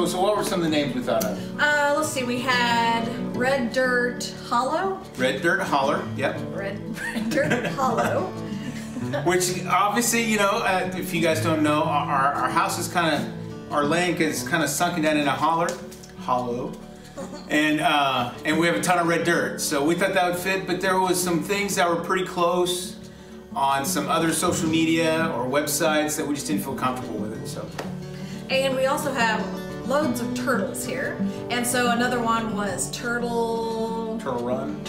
So what were some of the names we thought of? Let's see, we had Red Dirt Hollow. Red Dirt Holler, yep. Red Dirt Hollow. Which obviously, you know, if you guys don't know, our house is kind of, our land is kind of sunken down in a hollow. And we have a ton of red dirt. So we thought that would fit, but there was some things that were pretty close on some other social media or websites that we just didn't feel comfortable with it. So. And we also have loads of turtles here. And so another one was Turtle Run,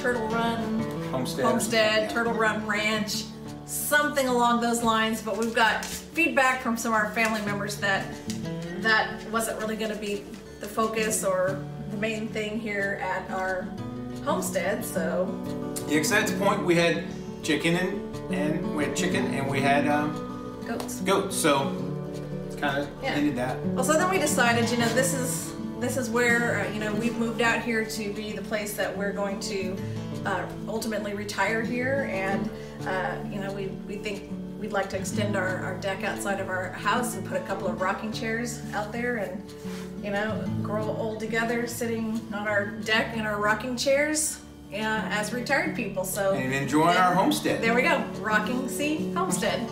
Homestead, Turtle Run Ranch, something along those lines. But we've got feedback from some of our family members that wasn't really going to be the focus or the main thing here at our homestead. So yeah, because at the point we had chicken and we had goats. So kind of ended that. Well, so then we decided, you know, this is where you know, we've moved out here to be the place that we're going to ultimately retire here, and you know, we think we'd like to extend our deck outside of our house and put a couple of rocking chairs out there, and you know, grow old together, sitting on our deck in our rocking chairs as retired people. So and enjoying our homestead. There we go, Rocking C Homestead.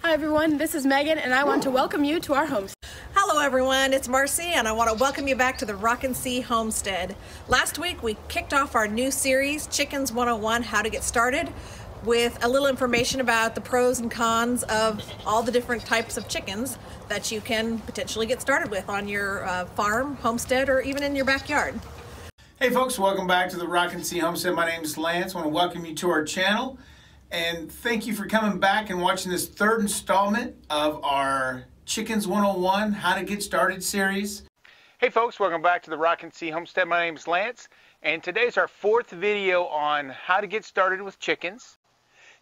Hi everyone, this is Megan and I want to welcome you to our homestead. Hello everyone, it's Marcy and I want to welcome you back to the Rockin' C Homestead. Last week we kicked off our new series, Chickens 101, How to Get Started, with a little information about the pros and cons of all the different types of chickens that you can potentially get started with on your farm, homestead, or even in your backyard. Hey folks, welcome back to the Rockin' C Homestead. My name is Lance. I want to welcome you to our channel. And thank you for coming back and watching this third installment of our Chickens 101 How to Get Started series. Hey folks, welcome back to the Rockin' C Homestead. My name is Lance, and today's our fourth video on how to get started with chickens.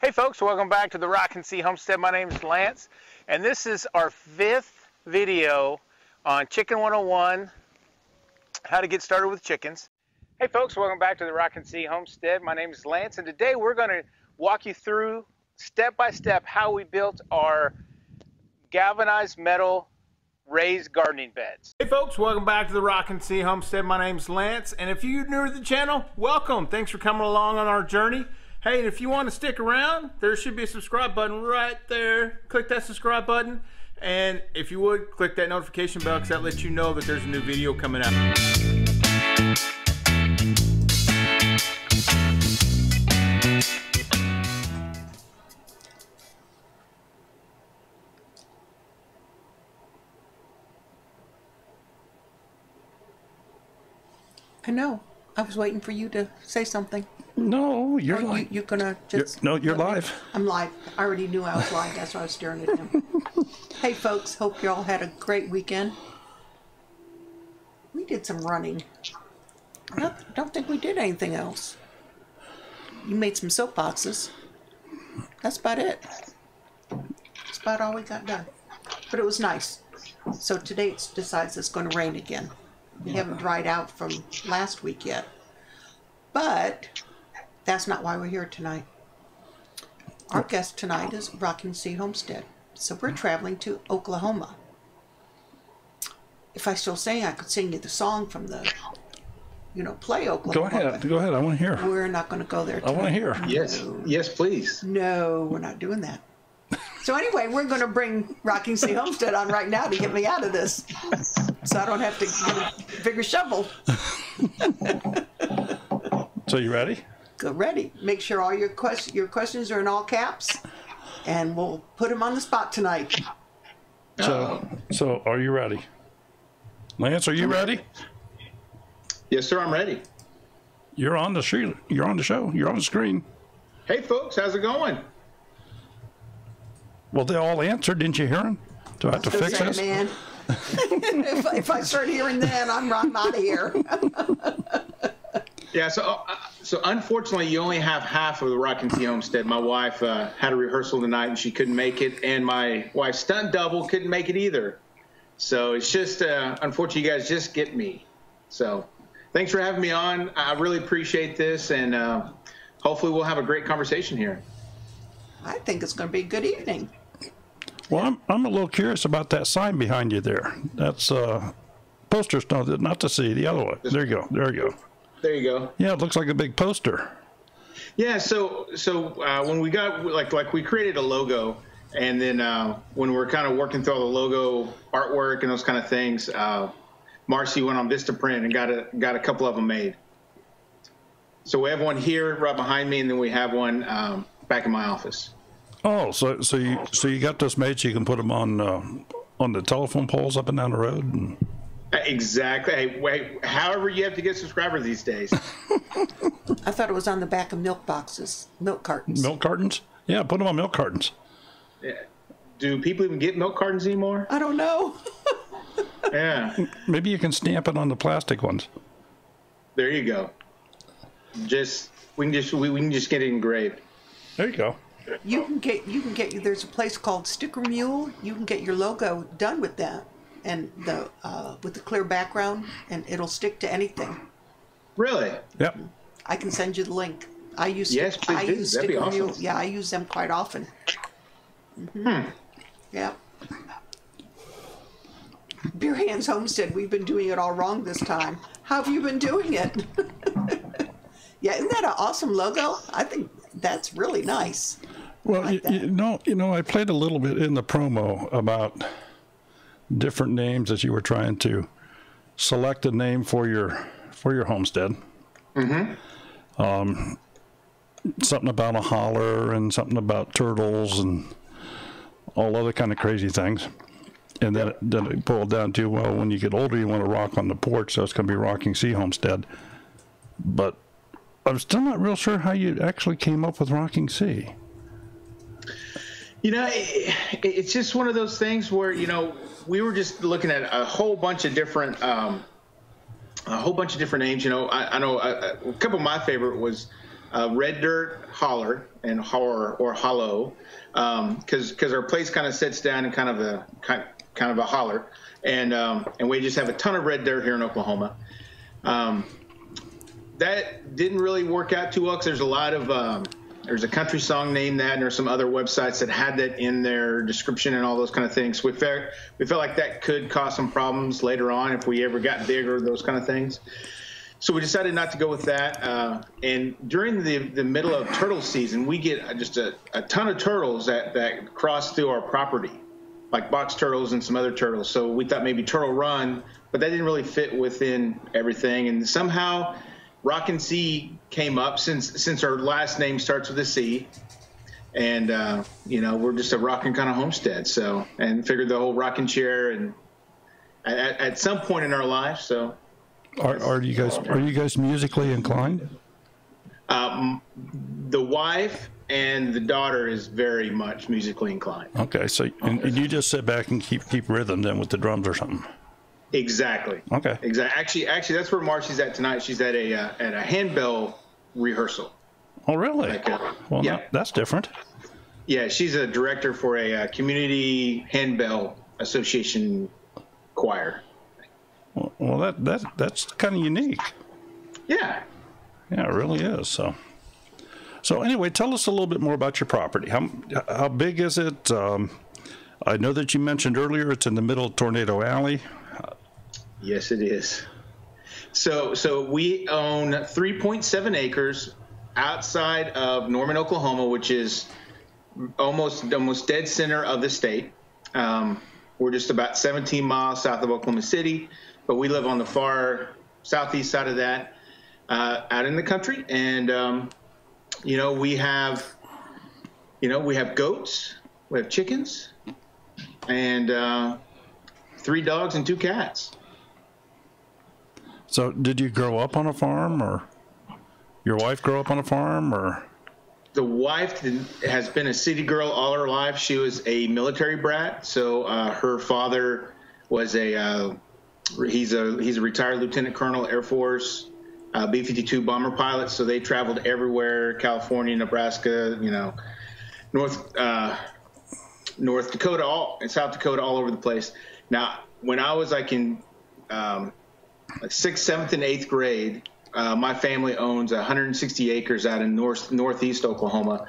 Hey folks, welcome back to the Rockin' C Homestead. My name is Lance, and this is our fifth video on Chicken 101 How to Get Started with Chickens. Hey folks, welcome back to the Rockin' C Homestead. My name is Lance, and today we're going to walk you through step by step how we built our galvanized metal raised gardening beds. Hey folks, welcome back to the Rockin' C Homestead. My name's Lance, and if you're new to the channel, welcome. Thanks for coming along on our journey. Hey, and if you want to stick around, there should be a subscribe button right there. Click that subscribe button, and if you would, click that notification bell because that lets you know that there's a new video coming out. I know. I was waiting for you to say something. No, you're live. You're gonna just... You're live. I'm live. I already knew I was live. That's why I was staring at him. Hey, folks. Hope you all had a great weekend. We did some running. I don't think we did anything else. You made some soapboxes. That's about it. That's about all we got done. But it was nice. So today it decides it's going to rain again. We haven't dried out from last week yet. But that's not why we're here tonight. Our guest tonight is Rockin' C Homestead. So we're traveling to Oklahoma. If I still sang, I could sing you the song from the, you know, play Oklahoma. Go ahead. I want to hear. We're not going to go there tonight. I want to hear. Yes, yes, please. No, we're not doing that. So anyway, we're going to bring Rockin' C Homestead on right now to get me out of this, so I don't have to get a bigger shovel. So you ready? Go ready. Make sure all your questions are in all caps, and we'll put them on the spot tonight. So are you ready? Lance, are you ready? Yes, sir, I'm ready. You're on the show. You're on the screen. Hey, folks, how's it going? Well, they all answered. Didn't you hear them? Do I have to fix this? Man. if I start hearing that, I'm out of here. Yeah, so unfortunately, you only have half of the Rockin' C Homestead. My wife had a rehearsal tonight, and she couldn't make it, and my wife's stunt double couldn't make it either. So it's just, unfortunately, you guys just get me. So thanks for having me on. I really appreciate this, and hopefully we'll have a great conversation here. I think it's going to be a good evening. Well, I'm a little curious about that sign behind you there. That's posters. No, not the C, the other one. There you go. There you go. There you go. Yeah, it looks like a big poster. Yeah. So when we got like we created a logo, and then when we're kind of working through all the logo artwork and those kind of things, Marcy went on Vistaprint and got a couple of them made. So we have one here right behind me, and then we have one back in my office. Oh, so you got this made so you can put them on the telephone poles up and down the road? And... Exactly. Hey, wait, however you have to get subscribers these days. I thought it was on the back of milk boxes, milk cartons. Milk cartons? Yeah, put them on milk cartons. Yeah. Do people even get milk cartons anymore? I don't know. Yeah. Maybe you can stamp it on the plastic ones. There you go. We can just get it engraved. There you go. You can get. There's a place called Sticker Mule. You can get your logo done with that, and with the clear background, and it'll stick to anything. Really? Yep. I can send you the link. I use please do. That'd be Sticker awesome. Mule. Yeah, I use them quite often. Mm-hmm. Yeah. Beer Hands Homestead. We've been doing it all wrong this time. How have you been doing it? Yeah, isn't that an awesome logo? I think that's really nice. Well, like you know, I played a little bit in the promo about different names as you were trying to select a name for your homestead. Mm-hmm. Something about a holler and something about turtles and all other kind of crazy things. And then it boiled down to, well, when you get older, you want to rock on the porch, so it's going to be Rocking C Homestead. But I'm still not real sure how you actually came up with Rocking C. You know, it's just one of those things where, you know, we were just looking at a whole bunch of different names. You know, I know a couple of my favorite was Red Dirt Holler and Horror or Hollow, because our place kind of sits down in kind of a holler, and we just have a ton of red dirt here in Oklahoma. That didn't really work out too well because there's a lot of there's a country song named that, and there's some other websites that had that in their description and all those kind of things. We felt like that could cause some problems later on if we ever got big or those kind of things. So we decided not to go with that. And during the middle of turtle season, we get just a ton of turtles that cross through our property, like box turtles and some other turtles. So we thought maybe Turtle Run, but that didn't really fit within everything. And somehow Rockin' C came up since our last name starts with a C. And, you know, we're just a rockin' kind of homestead. So, and figured the whole rocking chair and at some point in our life. So are you guys musically inclined? The wife and the daughter is very much musically inclined. Okay, so and you just sit back and keep rhythm then with the drums or something. Exactly. Okay. Exactly. Actually, that's where Marcy's at tonight. She's at a handbell rehearsal. Oh, really? Well, yeah. That's different. Yeah, she's a director for a community handbell association choir. Well, that's kind of unique. Yeah. Yeah, it really is. So anyway, tell us a little bit more about your property. How big is it? I know that you mentioned earlier it's in the middle of Tornado Alley. Yes, it is. So we own 3.7 acres outside of Norman, Oklahoma, which is almost dead center of the state. We're just about 17 miles south of Oklahoma City, but we live on the far southeast side of that, out in the country. And we have goats, we have chickens, and 3 dogs and 2 cats. So did you grow up on a farm, or your wife grow up on a farm, or? The wife has been a city girl all her life. She was a military brat. So her father was he's a retired lieutenant colonel, Air Force, B-52 bomber pilot. So they traveled everywhere, California, Nebraska, North Dakota, and South Dakota, all over the place. Now, when I was in 6th, 7th, and 8th grade, my family owns 160 acres out in northeast Oklahoma,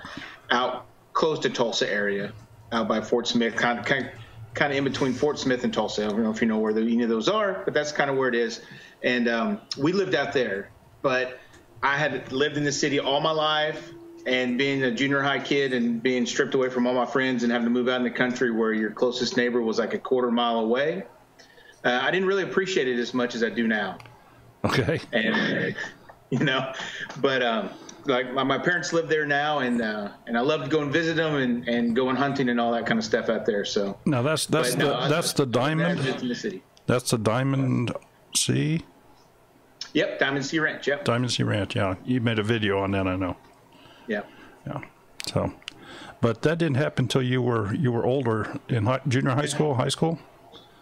out close to Tulsa area, out by Fort Smith, kind of in between Fort Smith and Tulsa. I don't know if you know where any of those are, but that's kind of where it is. And we lived out there, but I had lived in the city all my life, and being a junior high kid and being stripped away from all my friends and having to move out in the country where your closest neighbor was like a quarter mile away, I didn't really appreciate it as much as I do now. Okay. And, but like my parents live there now, and I love to go and visit them and going hunting and all that kind of stuff out there. So now that's the Diamond. In the city. That's the Diamond C. Yep, Diamond C Ranch. Yep. Diamond C Ranch. Yeah, you made a video on that, I know. Yeah. Yeah. So, but that didn't happen until you were older in junior high school, high school.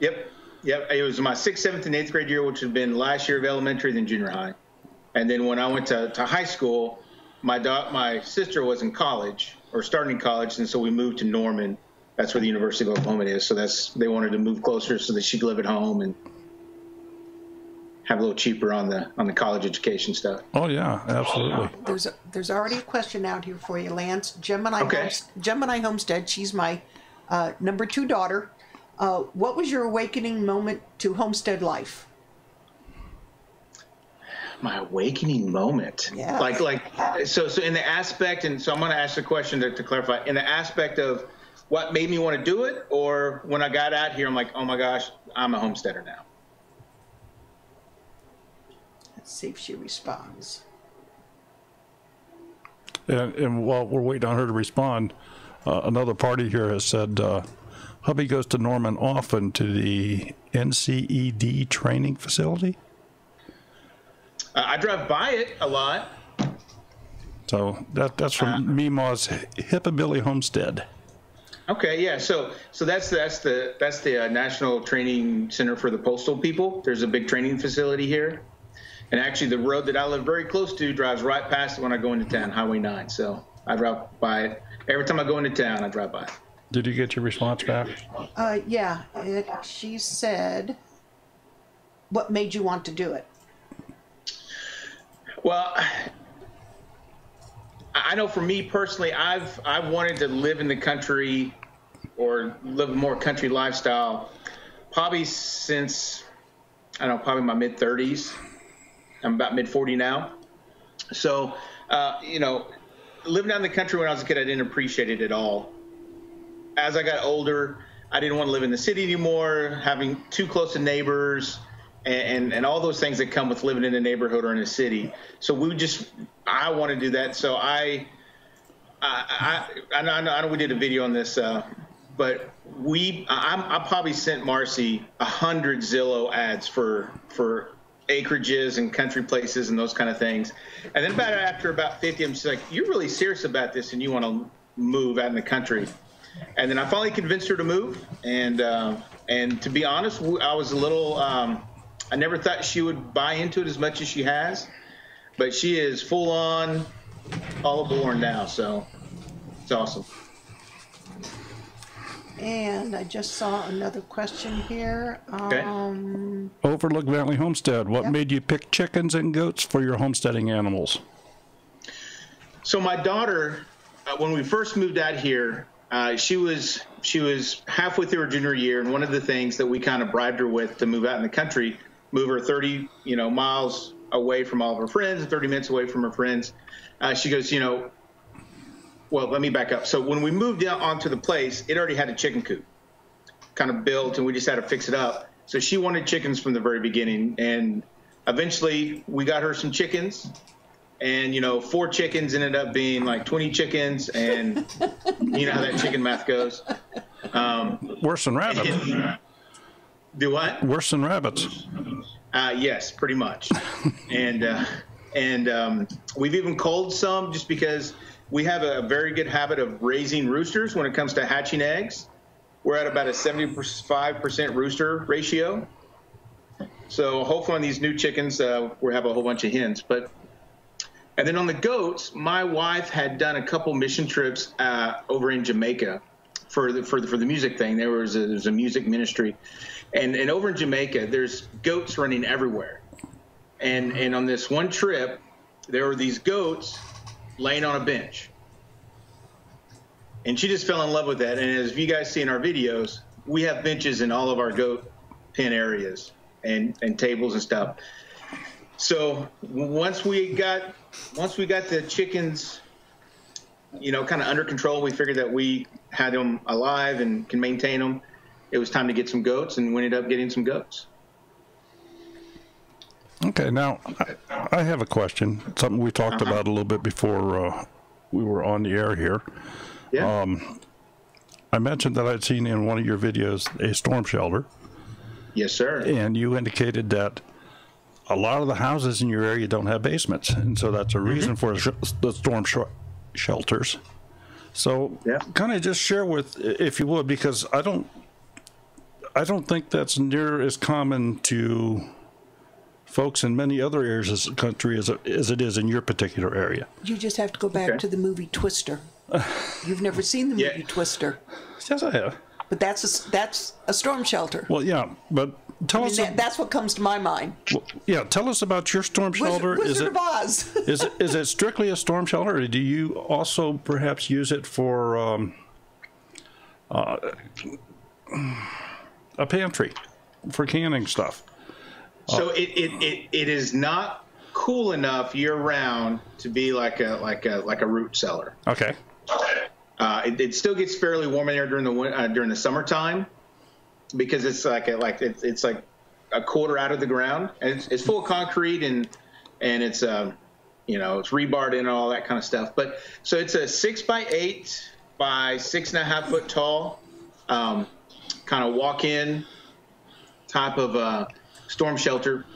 Yep. It was my 6th, 7th, and 8th grade year, which had been last year of elementary, then junior high. And then when I went to high school, my sister was in college or starting college, and so we moved to Norman. That's where the University of Oklahoma is. So they wanted to move closer so that she could live at home and have a little cheaper on the college education stuff. Oh yeah, absolutely. There's already a question out here for you, Lance. Gemini Homestead. She's my number 2 daughter. What was your awakening moment to homestead life? My awakening moment. Yeah. So in the aspect, and so I'm going to ask the question to clarify, in the aspect of what made me want to do it, or when I got out here, I'm like, oh my gosh, I'm a homesteader now. Let's see if she responds. And while we're waiting on her to respond, another party here has said, hubby goes to Norman often to the NCED training facility. I drive by it a lot. So that's from Meemaw's Hippabilly Homestead. Okay, yeah. So that's the National Training Center for the Postal People. There's a big training facility here. And actually, the road that I live very close to drives right past it when I go into town, Highway 9. So I drive by it. Every time I go into town, I drive by it. Did you get your response back? Yeah. She said, what made you want to do it? Well, I know for me personally, I've wanted to live in the country or live a more country lifestyle probably since, probably my mid-30s. I'm about mid-40 now. So, living out in the country when I was a kid, I didn't appreciate it at all. As I got older, I didn't want to live in the city anymore, having too close to neighbors and all those things that come with living in a neighborhood or in a city. So I want to do that. So I know we did a video on this, but I probably sent Marcy 100 Zillow ads for acreages and country places and those kind of things. And then after about 50 of them, she's like, you're really serious about this and you want to move out in the country. And then I finally convinced her to move. And to be honest, I was a little, I never thought she would buy into it as much as she has, but she is full on all aboard now. So it's awesome. And I just saw another question here. Okay. Overlook Valley Homestead. What made you pick chickens and goats for your homesteading animals? So my daughter, when we first moved out here, she was halfway through her junior year, and one of the things that we kind of bribed her with to move out in the country, move her 30 miles away from all of her friends, 30 minutes away from her friends. She goes, well, let me back up. So when we moved onto the place, it already had a chicken coop kind of built, and we just had to fix it up. So she wanted chickens from the very beginning, and eventually we got her some chickens. And, 4 chickens ended up being like 20 chickens, and you know how that chicken math goes. Worse than rabbits. Do what? Worse than rabbits. Yes, pretty much. And we've even culled some just because we have a very good habit of raising roosters when it comes to hatching eggs. We're at about a 75% rooster ratio. So hopefully on these new chickens, we'll have a whole bunch of hens. And then on the goats, my wife had done a couple mission trips over in Jamaica for the music thing. There was a music ministry, and over in Jamaica, there's goats running everywhere. And on this one trip, there were these goats laying on a bench. And she just fell in love with that. And as you guys see in our videos, we have benches in all of our goat pen areas and tables and stuff. So once we got the chickens, you know, kind of under control, we figured that we had them alive and can maintain them. It was time to get some goats, and we ended up getting some goats. Okay, now I have a question. Something we talked about a little bit before we were on the air here. Yeah. I mentioned that I'd seen in one of your videos a storm shelter. Yes, sir. And you indicated that a lot of the houses in your area don't have basements, and so that's a reason for the storm shelters. So kind of just share with, if you would, because I don't think that's near as common to folks in many other areas of the country as it is in your particular area. You just have to go back to the movie Twister. You've never seen the movie Twister. Yes, I have. But that's a storm shelter. Well, yeah, but tell us. That's what comes to my mind. Well, yeah, tell us about your storm shelter. Wizard of Oz. is it strictly a storm shelter, or do you also perhaps use it for a pantry for canning stuff? So it is not cool enough year round to be like a root cellar. Okay. It still gets fairly warm in there during the summertime, because it's like a quarter out of the ground, and it's full of concrete and it's you know, it's rebarred in and all that kind of stuff. But so it's a 6x8 by 6.5 foot tall, kind of walk-in type of storm shelter.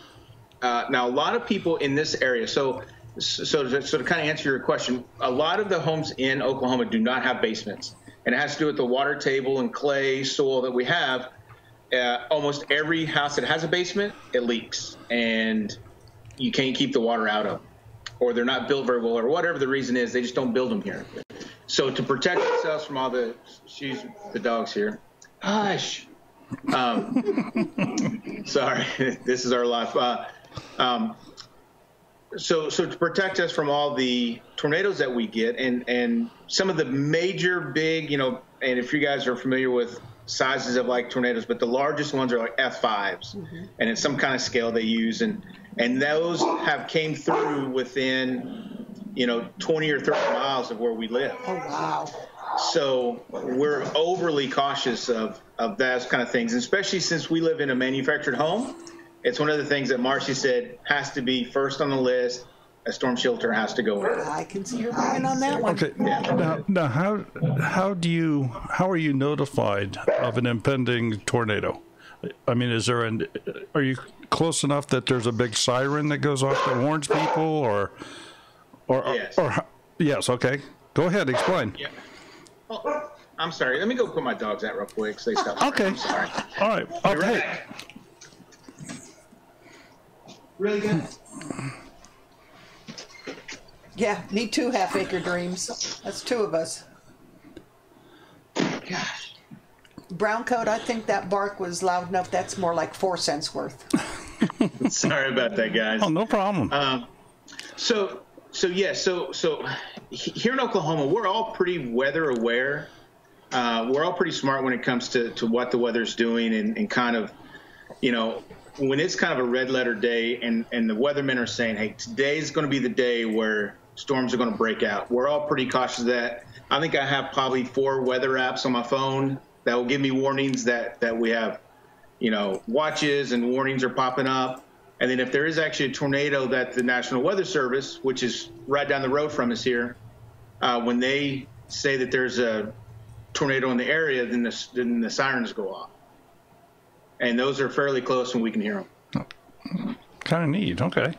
Now, a lot of people in this area, so to kind of answer your question, a lot of the homes in Oklahoma do not have basements, and it has to do with the water table and clay soil that we have. Almost every house that has a basement, it leaks, and you can't keep the water out of them, or they're not built very well, or whatever the reason is, they just don't build them here. So to protect ourselves from all the dogs here, hush. Sorry, this is our life. So to protect us from all the tornadoes that we get, and some of the major big, you know, and if you guys are familiar with sizes of like tornadoes, but the largest ones are like F5s, and it's some kind of scale they use, and those have came through within, you know, 20 or 30 miles of where we live. Oh, wow. So we're overly cautious of those kind of things, and especially since we live in a manufactured home. It's one of the things that Marcy said has to be first on the list. A storm shelter has to go in. I can see your point on that one. Okay. Now how are you notified of an impending tornado? I mean, are you close enough that there's a big siren that goes off that warns people, or Yes. Yes, okay. Go ahead, explain. Yeah. Oh, I'm sorry. Let me go put my dogs out real quick so they stop. Okay. I'm sorry. All right. Okay. Really good. Yeah, me too, half-acre dreams. That's two of us. Gosh. Brown coat, I think that bark was loud enough. That's more like 4 cents worth. Sorry about that, guys. Oh, no problem. So here in Oklahoma, we're all pretty weather aware. We're all pretty smart when it comes to what the weather's doing, and kind of, you know, when it's kind of a red letter day and the weathermen are saying, hey, today's going to be the day where storms are going to break out. We're all pretty cautious of that. I think I have probably 4 weather apps on my phone that will give me warnings that we have, you know, watches and warnings are popping up. And then if there is actually a tornado that the National Weather Service, which is right down the road from us here, when they say that there's a tornado in the area, then the sirens go off. And those are fairly close and we can hear them. Kind of neat. Okay.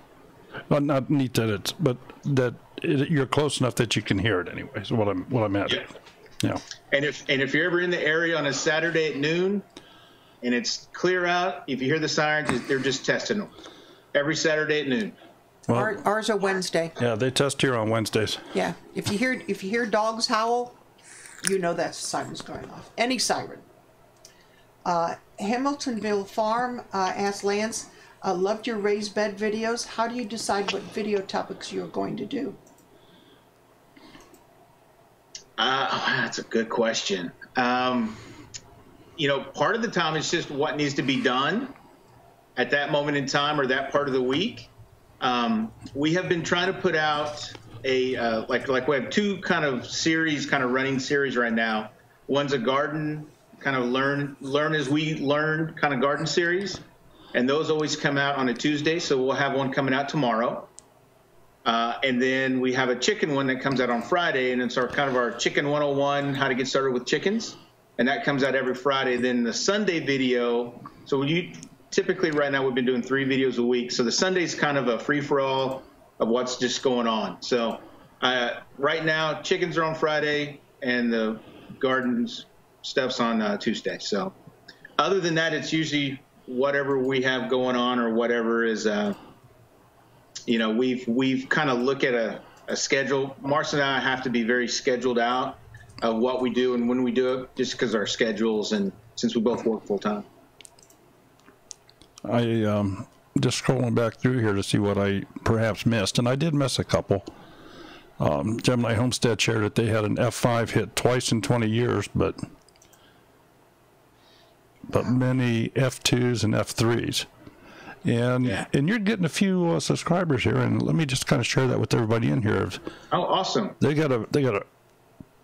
Well, not neat that it's, but that you're close enough that you can hear it anyway. Is what I'm at. Yeah. Yeah. And if you're ever in the area on a Saturday at noon and it's clear out, if you hear the sirens, they're just testing them every Saturday at noon. Well, Ours are Wednesday. yeah, they test here on Wednesdays. Yeah, if you hear dogs howl, you know that's sirens going off. Any siren. Hamiltonville Farm asked Lance, loved your raised bed videos. How do you decide what video topics you're going to do? That's a good question. You know, part of the time it's just what needs to be done at that moment in time or that part of the week. We have been trying to put out a like we have two kind of running series right now. One's a garden kind of learn as we learn kind of garden series, and those always come out on a Tuesday. So we'll have one coming out tomorrow. And then we have a chicken one that comes out on Friday, and it's our Chicken 101, how to get started with chickens. And that comes out every Friday. Then the Sunday video, so typically right now we've been doing 3 videos a week. So the Sunday's kind of a free-for-all of what's just going on. So right now, chickens are on Friday, and the gardens stuff's on Tuesday. So other than that, it's usually whatever we have going on or whatever is you know, we've kind of look at a schedule. Marcy and I have to be very scheduled out of what we do and when we do it, just because our schedules and since we both work full time. I just scrolling back through here to see what I perhaps missed, and I did miss a couple. Gemini Homestead shared that they had an F5 hit twice in 20 years, but many F2s and F3s. And you're getting a few subscribers here, and let me just kind of share that with everybody in here. Oh, awesome! They got a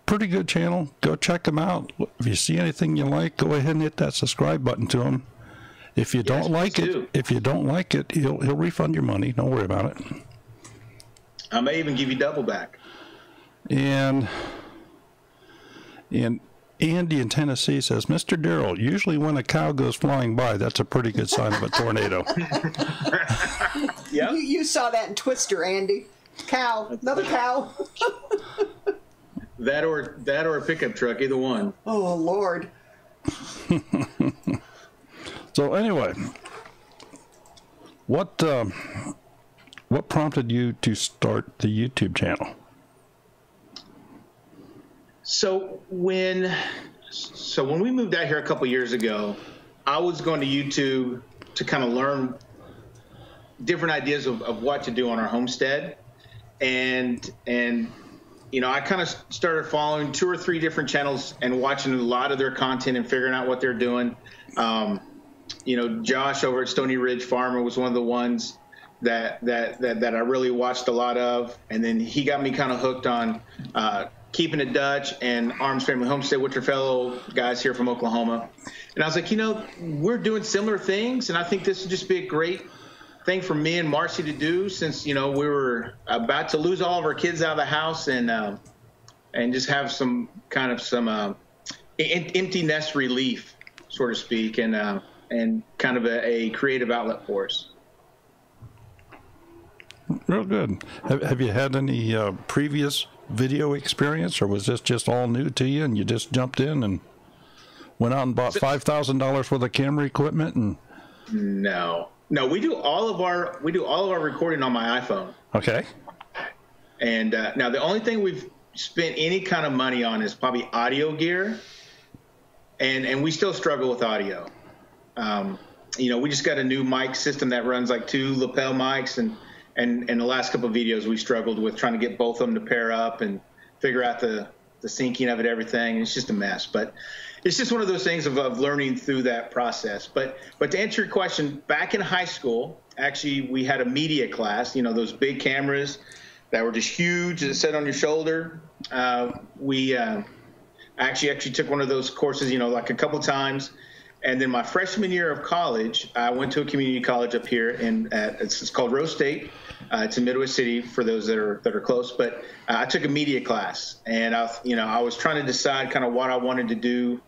pretty good channel. Go check them out. If you see anything you like, go ahead and hit that subscribe button to them. If you don't like it, he'll refund your money. Don't worry about it. I may even give you double back. And Andy in Tennessee says, Mr. Darrell, usually when a cow goes flying by, that's a pretty good sign of a tornado. Yeah. You saw that in Twister, Andy. Cow. Another cow. That or a pickup truck, either one. Oh, Lord. So anyway, what prompted you to start the YouTube channel? So when we moved out here a couple years ago, I was going to YouTube to kind of learn different ideas of what to do on our homestead, and you know, I kind of started following 2 or 3 different channels and watching a lot of their content and figuring out what they're doing. You know, Josh over at Stony Ridge Farmer was one of the ones that I really watched a lot of, and then he got me kind of hooked on Keeping It Dutch and Arms Family Homestead, which are fellow guys here from Oklahoma. And I was like, you know, we're doing similar things, and I think this would just be a great thing for me and Marcy to do, since, you know, we were about to lose all of our kids out of the house and just have some empty nest relief, so to speak, and kind of a creative outlet for us. Real good. Have you had any previous video experience, or was this just all new to you and you just jumped in and went out and bought $5,000 worth of camera equipment? And no, we do all of our recording on my iPhone. Okay. And now the only thing we've spent any kind of money on is probably audio gear, and we still struggle with audio. You know, we just got a new mic system that runs like 2 lapel mics, and the last couple of videos we struggled with trying to get both of them to pair up and figure out the syncing of it, everything. It's just a mess, but it's just one of those things of learning through that process. But to answer your question, back in high school, actually, we had a media class, you know, those big cameras that were just huge that sat on your shoulder. We actually took one of those courses, you know, like a couple times. And then my freshman year of college, I went to a community college up here it's called Rose State. It's in Midwest City for those that are close. But I took a media class, and I was trying to decide kind of what I wanted to do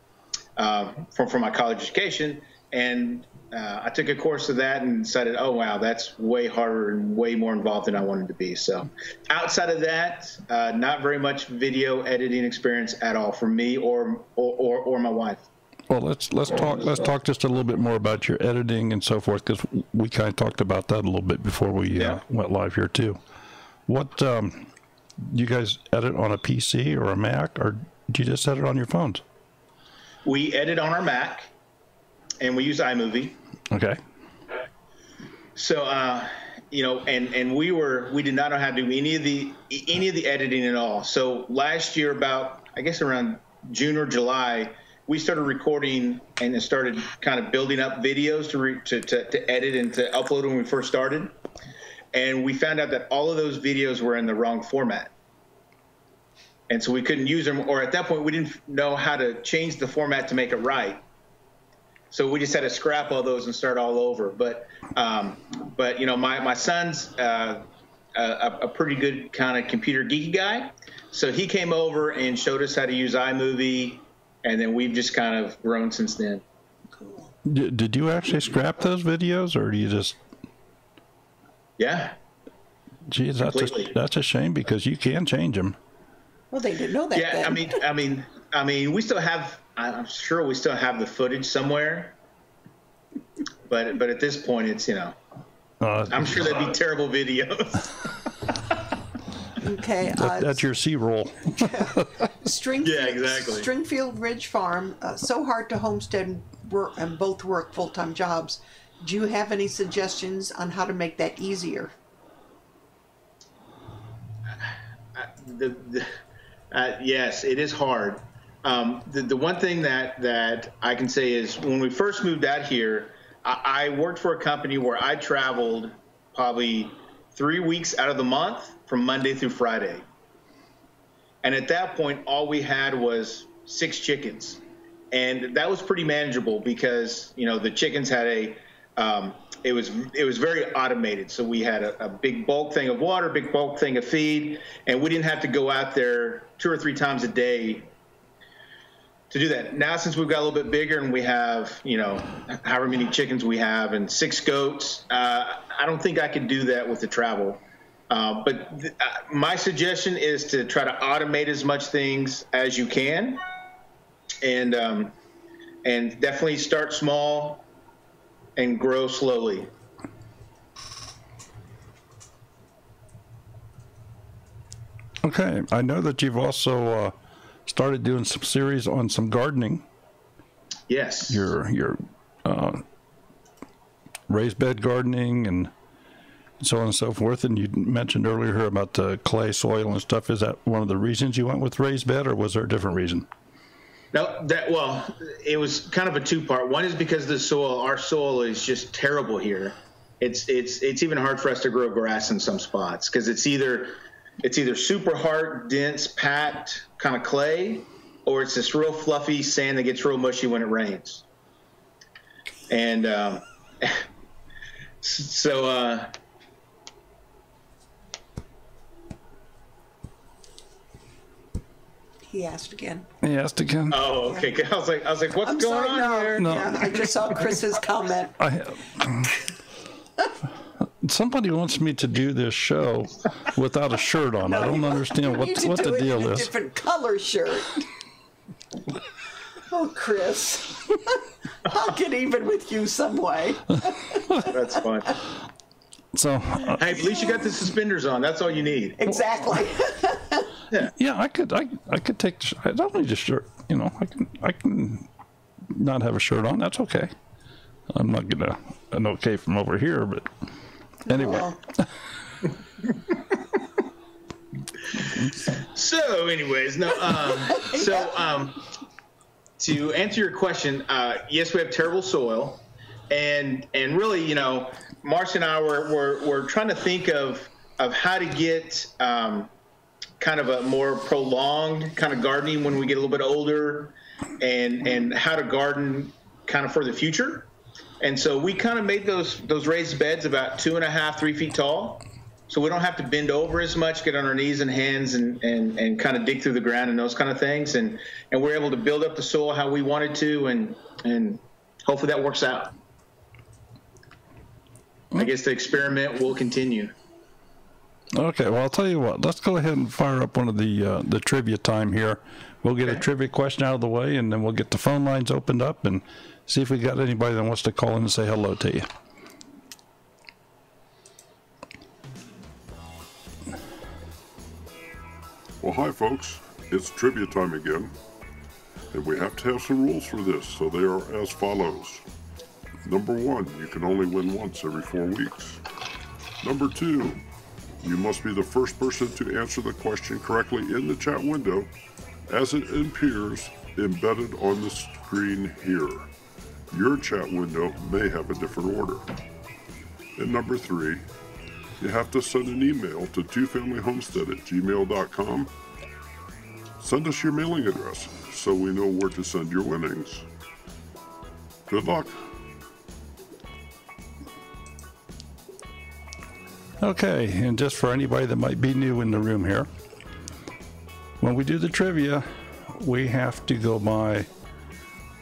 for my college education. And I took a course of that and decided, oh wow, that's way harder and way more involved than I wanted to be. So outside of that, not very much video editing experience at all for me or my wife. Well, let's talk just a little bit more about your editing and so forth, because we kind of talked about that a little bit before we went live here too. What you guys edit on a PC or a Mac, or do you just edit on your phones? We edit on our Mac, and we use iMovie. Okay. So you know, and we did not know how to do any of the editing at all. So last year, about I guess around June or July, we started recording and then started kind of building up videos to edit and to upload when we first started. And we found out that all of those videos were in the wrong format. And so we couldn't use them, or at that point we didn't know how to change the format to make it right. So we just had to scrap all those and start all over. But you know, my son's a pretty good kind of computer geeky guy. So he came over and showed us how to use iMovie, and then we've just kind of grown since then. Cool. Did you actually scrap those videos, or do you just? Yeah. Geez, that's a shame because you can change them. Well, they didn't know that. Yeah, then. I mean, we still have. I'm sure we still have the footage somewhere. But at this point, it's, you know, I'm sure that'd be terrible videos. Okay. That's your C-roll. Yeah, exactly. Stringfield Ridge Farm. So hard to homestead and both work full-time jobs. Do you have any suggestions on how to make that easier? Yes, it is hard. The one thing that I can say is when we first moved out here, I worked for a company where I traveled probably 3 weeks out of the month from Monday through Friday. And at that point, all we had was 6 chickens. And that was pretty manageable because, you know, the chickens had it was very automated. So we had a big bulk thing of water, big bulk thing of feed, and we didn't have to go out there 2 or 3 times a day to do that. Now, since we've got a little bit bigger and we have, you know, however many chickens we have and 6 goats, I don't think I could do that with the travel. But my suggestion is to try to automate as much things as you can, and definitely start small and grow slowly. Okay, I know that you've also started doing some series on some gardening. Yes. Your raised bed gardening and so on and so forth. And you mentioned earlier about the clay soil and stuff. Is that one of the reasons you went with raised bed, or was there a different reason? No, well, it was kind of a 2-part. One is because the soil, our soil is just terrible here. It's even hard for us to grow grass in some spots because it's either super hard, dense, packed kind of clay, or it's this real fluffy sand that gets real mushy when it rains. And so He asked again. Oh, okay. I was like, what's I'm going sorry, on here? No. Yeah, I just saw Chris's comment. Somebody wants me to do this show without a shirt on. I don't understand what the deal A is. different color shirt. Oh, Chris. I'll get even with you some way. That's fine. So, Hey, at least you got the suspenders on. That's all you need. Exactly. yeah, I could take. I don't need a shirt. You know, I can not have a shirt on. That's okay. I'm not gonna an okay from over here, but anyway. Well, So, anyways, no. To answer your question, yes, we have terrible soil, and really, you know, Marcy and I were trying to think of how to get kind of a more prolonged kind of gardening when we get a little bit older, and how to garden kind of for the future. And so we kind of made those raised beds about 2.5, 3 feet tall, so we don't have to bend over as much, get on our knees and hands and kind of dig through the ground and those kind of things. And we're able to build up the soil how we wanted to, and hopefully that works out. I guess the experiment will continue. Okay, well, I'll tell you what. Let's go ahead and fire up one of the trivia time here. We'll get a trivia question out of the way, and then we'll get the phone lines opened up and see if we got anybody that wants to call in and say hello to you. Well, hi, folks. It's trivia time again. And we have to have some rules for this, so they are as follows. Number 1, you can only win once every 4 weeks. Number 2, you must be the first person to answer the question correctly in the chat window as it appears embedded on the screen here. Your chat window may have a different order. And number 3, you have to send an email to twofamilyhomestead@gmail.com. Send us your mailing address so we know where to send your winnings. Good luck. Okay, and just for anybody that might be new in the room here, when we do the trivia, we have to go by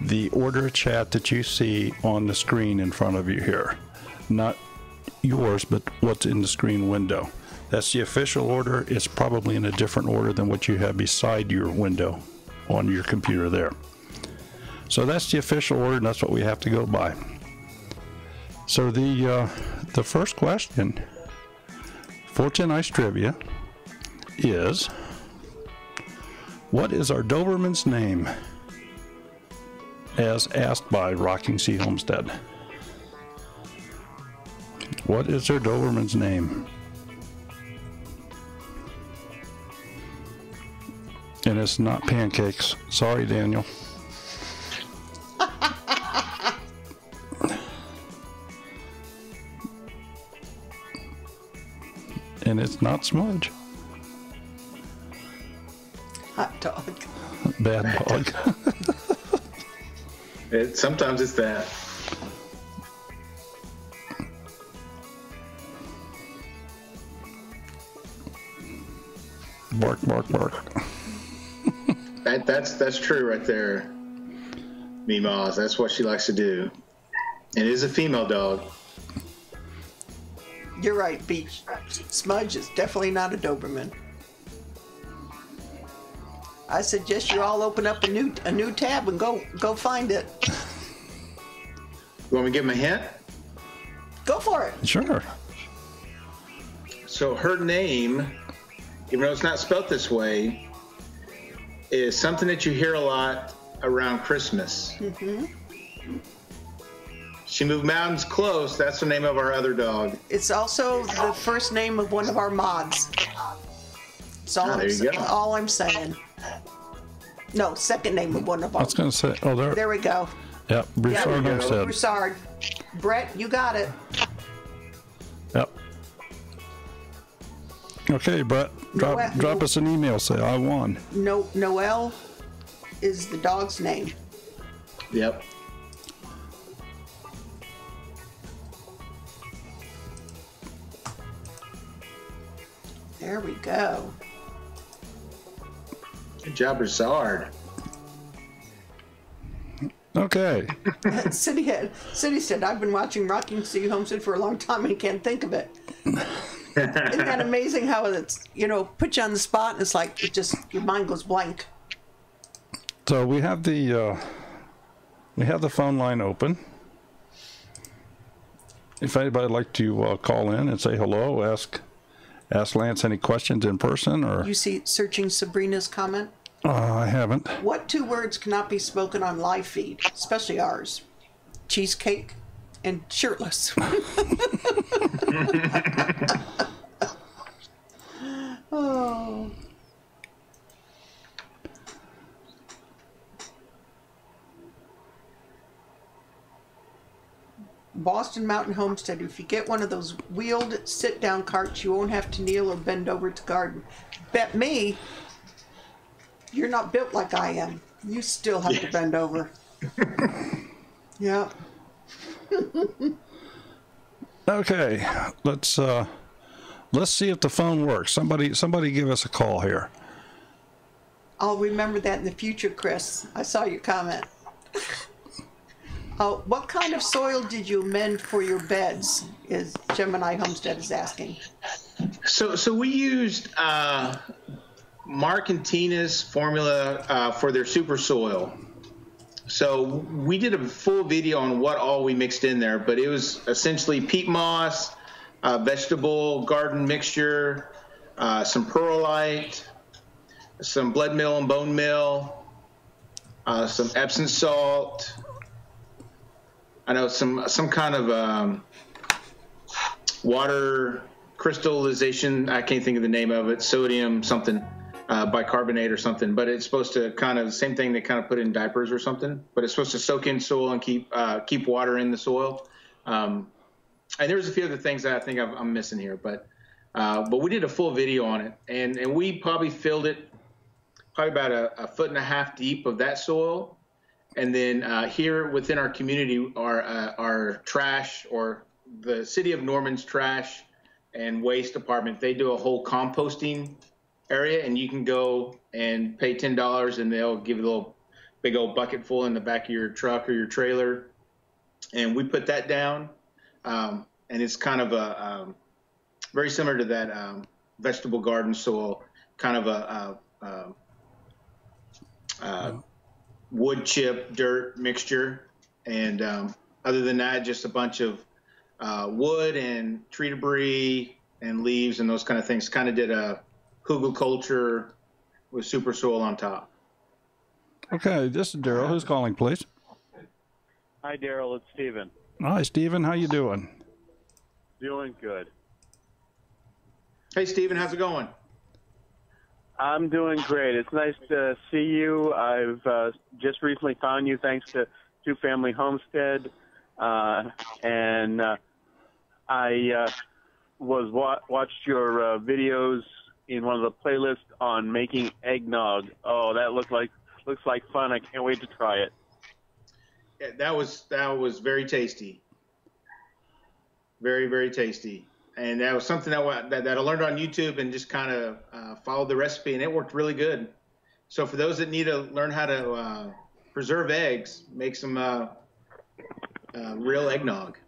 the order of chat that you see on the screen in front of you here. Not yours, but what's in the screen window. That's the official order. It's probably in a different order than what you have beside your window on your computer there. So that's the official order, and that's what we have to go by. So the first question for tonight's trivia is, what is our Doberman's name as asked by Rocking C Homestead? What is their Doberman's name? And it's not pancakes. Sorry, Daniel. And it's not Smudge. Hot dog. Bad dog. Sometimes it's that. Bark, bark, bark. That's true right there, Meemaws. That's what she likes to do. And it is a female dog. You're right, Beach. Smudge is definitely not a Doberman. I suggest you all open up a new tab and go find it. You want me to give him a hint? Go for it. Sure. So her name, even though it's not spelt this way, is something that you hear a lot around Christmas. Mm-hmm. She moved mountains close. That's the name of our other dog. It's also the first name of one of our mods. That's all I'm saying. No, second name of one of our. I was going to say, oh, There we go. Yep, Broussard Homestead. Broussard. Brett, you got it. Yep. Okay, Brett, drop us an email. Say, I won. Noel is the dog's name. Yep. There we go. Good job, Broussard. Okay. City said, I've been watching Rocking C Homestead for a long time and can't think of it. Isn't that amazing how it's, put you on the spot and it's like, your mind goes blank. So we have the phone line open. If anybody would like to call in and say hello, ask Lance any questions in person, or you see searching Sabrina's comment? I haven't. What 2 words cannot be spoken on live feed, especially ours? Cheesecake and shirtless. Oh. Boston Mountain Homestead, if you get one of those wheeled sit-down carts, you won't have to kneel or bend over to garden. Bet me, you're not built like I am. You still have to bend over. Yeah. Okay, let's see if the phone works. Somebody give us a call here. I'll remember that in the future, Chris. I saw your comment. What kind of soil did you amend for your beds? Is Gemini Homestead is asking. So we used Mark and Tina's formula for their super soil. So we did a full video on what all we mixed in there, but it was essentially peat moss, vegetable garden mixture, some perlite, some blood meal and bone meal, some Epsom salt. I know some kind of water crystallization. I can't think of the name of it. Sodium something. bicarbonate or something, but it's supposed to kind of the same thing they kind of put in diapers or something, but it's supposed to soak in soil and keep water in the soil. And there's a few other things that I think I'm missing here, but we did a full video on it, and we probably filled it probably about a foot and a half deep of that soil. And then here within our community, our trash, or the City of Norman's trash and waste department, they do a whole composting area, and you can go and pay $10 and they'll give you a little big old bucket full in the back of your truck or your trailer. And we put that down, and it's kind of a very similar to that vegetable garden soil, kind of a wood chip dirt mixture. And other than that, just a bunch of wood and tree debris and leaves and those kind of things. Kind of did a hugelkultur with super soil on top. Okay, this is Daryl. Who's calling, please? Hi, Daryl. It's Steven. Hi, Stephen. How you doing? Doing good. Hey, Steven, how's it going? I'm doing great. It's nice to see you. I've just recently found you thanks to Two Family Homestead, and I watched your videos in one of the playlists on making eggnog. Oh, that looks like fun. I can't wait to try it. Yeah, that was very tasty. Very, very tasty. And that was something that I learned on YouTube and just kind of followed the recipe, and it worked really good. So for those that need to learn how to preserve eggs, make some real eggnog.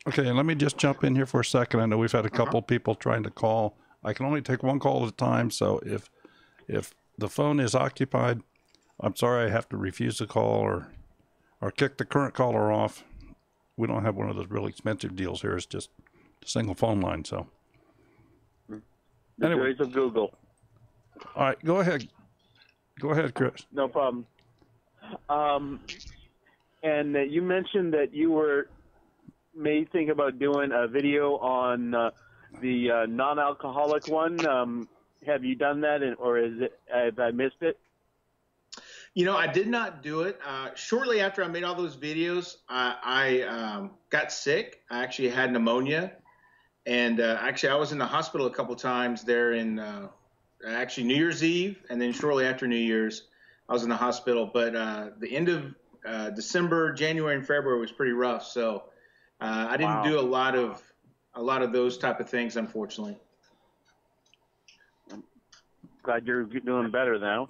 Okay, and let me just jump in here for a second. I know we've had a couple people trying to call. I can only take one call at a time, so if the phone is occupied, I'm sorry, I have to refuse the call or kick the current caller off. We don't have one of those really expensive deals here. It's just a single phone line, so. The Anyway. joys of Google. All right, go ahead. Go ahead, Chris. No problem. And you mentioned that you may think about doing a video on the non-alcoholic one. Have you done that, or have I missed it? You know, I did not do it. Shortly after I made all those videos, I got sick. I actually had pneumonia. And actually, I was in the hospital a couple times there in actually New Year's Eve. And then shortly after New Year's, I was in the hospital. But the end of December, January, and February was pretty rough. So I didn't do a lot of those type of things, unfortunately. Glad you're doing better now.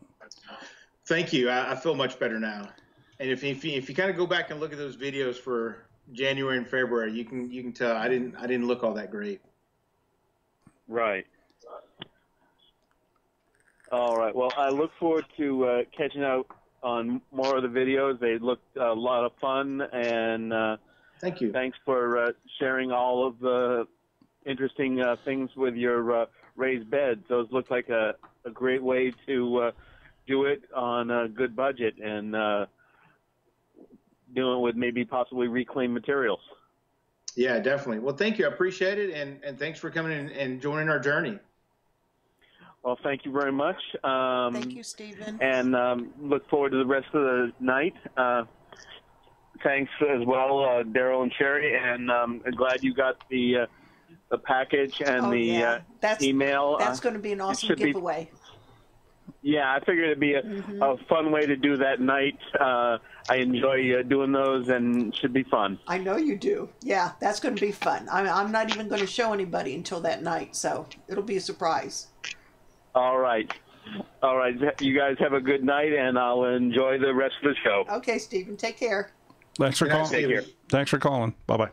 Thank you. I feel much better now. And if you kind of go back and look at those videos for January and February, you can tell I didn't look all that great. Right. All right. Well, I look forward to catching out on more of the videos. They looked a lot of fun, and thank you. Thanks for sharing all of the interesting things with your raised beds. Those look like a great way to do it on a good budget and do it with maybe possibly reclaimed materials. Yeah, definitely. Well, thank you. I appreciate it, and thanks for coming in and joining our journey. Well, thank you very much. Thank you, Stephen. And look forward to the rest of the night. Thanks as well, Daryl and Sherry, and I'm glad you got the package and email. That's going to be an awesome giveaway. Yeah, I figured it'd be a fun way to do that night. I enjoy doing those, and should be fun. I know you do. Yeah, that's going to be fun. I'm not even going to show anybody until that night, so it'll be a surprise. All right. All right. You guys have a good night, and I'll enjoy the rest of the show. Okay, Stephen. Take care. Thanks for calling. Take care. Thanks for calling. Bye-bye.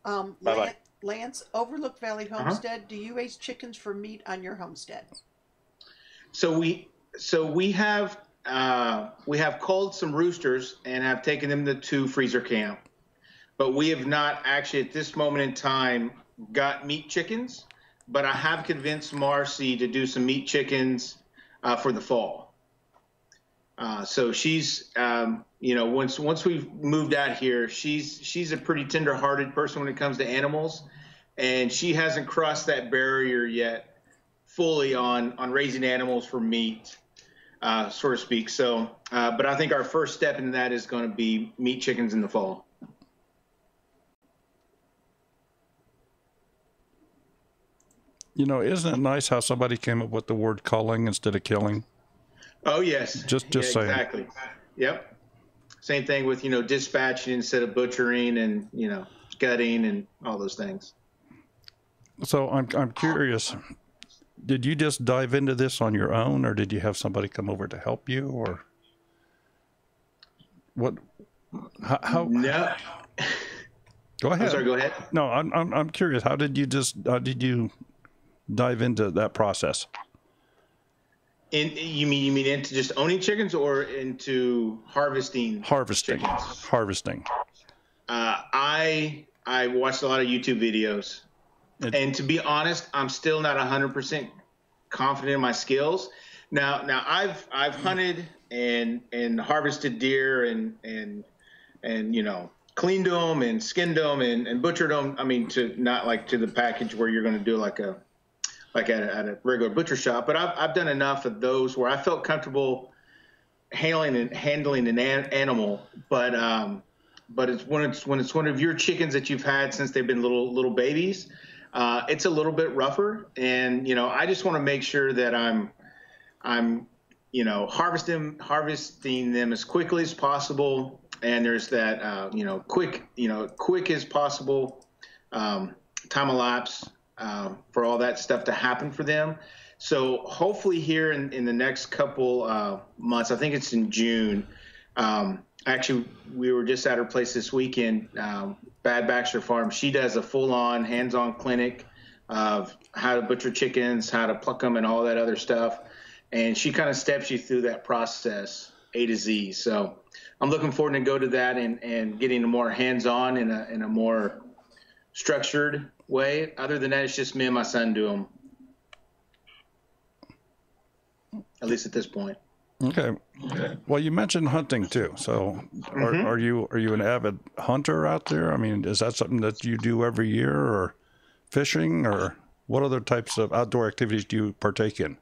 Bye-bye. Lance, Overlook Valley Homestead, do you raise chickens for meat on your homestead? So we have culled some roosters and have taken them to freezer camp, but we have not actually at this moment in time got meat chickens. But I have convinced Marcy to do some meat chickens for the fall. So she's, once we've moved out here, she's a pretty tender-hearted person when it comes to animals, and she hasn't crossed that barrier yet fully on raising animals for meat, so to speak. So, but I think our first step in that is going to be meat chickens in the fall. You know, isn't it nice how somebody came up with the word culling instead of killing? Oh, yes. Just yeah, saying. Exactly. Yep. Same thing with, dispatching instead of butchering and, gutting and all those things. So I'm curious, did you just dive into this on your own, or did you have somebody come over to help you, or what? How? No. Go ahead. I'm sorry, go ahead. No, I'm curious. How did you dive into that process? You mean into just owning chickens or into harvesting? Harvesting. Chickens? Harvesting. I watched a lot of YouTube videos, and to be honest, I'm still not 100% confident in my skills. Now I've hunted and harvested deer and cleaned them and skinned them and butchered them. I mean, not like to the package where you're going to do like at a regular butcher shop, but I've done enough of those where I felt comfortable handling an animal. But it's when it's one of your chickens that you've had since they've been little babies, it's a little bit rougher. And I just want to make sure that I'm harvesting them as quickly as possible. And there's that quick as possible time elapse for all that stuff to happen for them. So hopefully here in the next couple months, I think it's in June. Actually, we were just at her place this weekend, Bad Baxter Farm. She does a full-on, hands-on clinic of how to butcher chickens, how to pluck them, and all that other stuff. And she kind of steps you through that process A to Z. So I'm looking forward to go to that and getting a more hands-on in a more structured way. Other than that, it's just me and my son do them, at least at this point. Okay. Well, you mentioned hunting too. So are you an avid hunter out there? I mean, is that something that you do every year, or fishing, or what other types of outdoor activities do you partake in?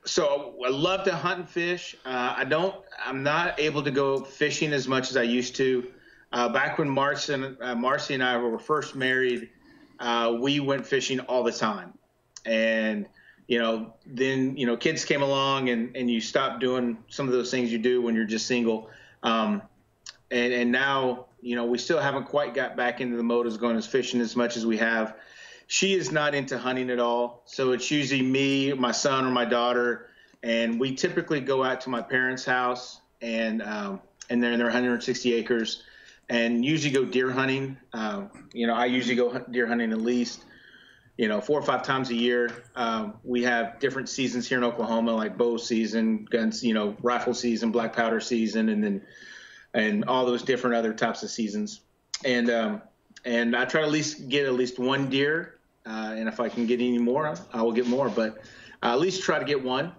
So I love to hunt and fish. I'm not able to go fishing as much as I used to. Back when Marcy and I were first married, we went fishing all the time. And then kids came along and you stopped doing some of those things you do when you're just single. And now, we still haven't quite got back into the mode of going as fishing as much as we have. She is not into hunting at all. So it's usually me, my son, or my daughter. And we typically go out to my parents' house and they're in their 160 acres and usually go deer hunting. I usually go deer hunting at least 4 or 5 times a year. We have different seasons here in Oklahoma, like bow season, guns, rifle season, black powder season, and all those different other types of seasons. And I try to get at least one deer. And if I can get any more, I will get more, but at least try to get one.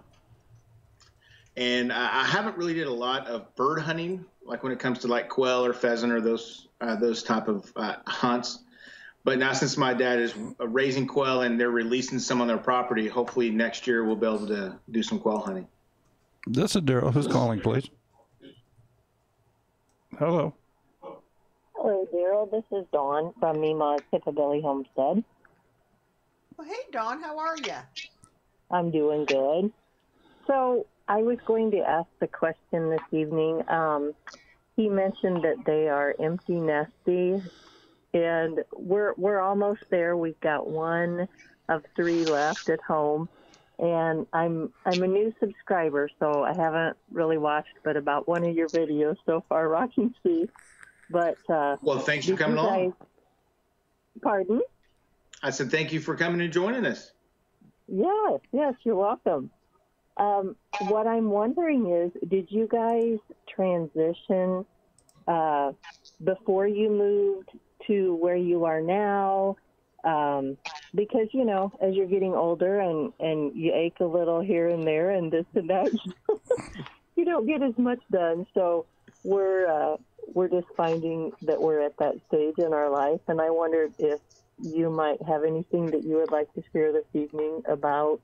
And I haven't really did a lot of bird hunting, like when it comes to like quail or pheasant or those type of hunts. But now since my dad is raising quail and they're releasing some on their property, hopefully next year we'll be able to do some quail hunting. This is Daryl. Who's calling, please? Hello. Hello, Daryl. This is Dawn from Mima's Piccadilly Homestead. Well, hey, Dawn, how are you? I'm doing good. So I was going to ask the question this evening. He mentioned that they are empty nesties, and we're almost there. We've got 1 of 3 left at home, and I'm a new subscriber, so I haven't really watched but about one of your videos so far, Rocking Sea. But well, thanks for coming along. Pardon? I said thank you for coming and joining us. Yes, you're welcome. What I'm wondering is, did you guys transition before you moved to where you are now? Because, as you're getting older and you ache a little here and there and this and that, you don't get as much done. So we're just finding that we're at that stage in our life. And I wondered if you might have anything that you would like to share this evening about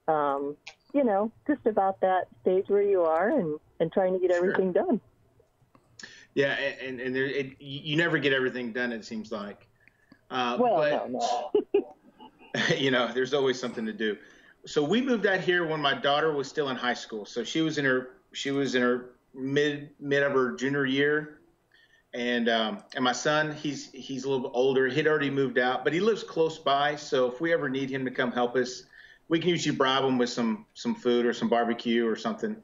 you know, just about that stage where you are and trying to get everything done. Yeah, and you never get everything done, it seems like. No. You know, there's always something to do. So we moved out here when my daughter was still in high school. So she was in her mid of her junior year, and my son, he's a little bit older. He'd already moved out, but he lives close by. So if we ever need him to come help us, we can usually bribe him with some food or some barbecue or something.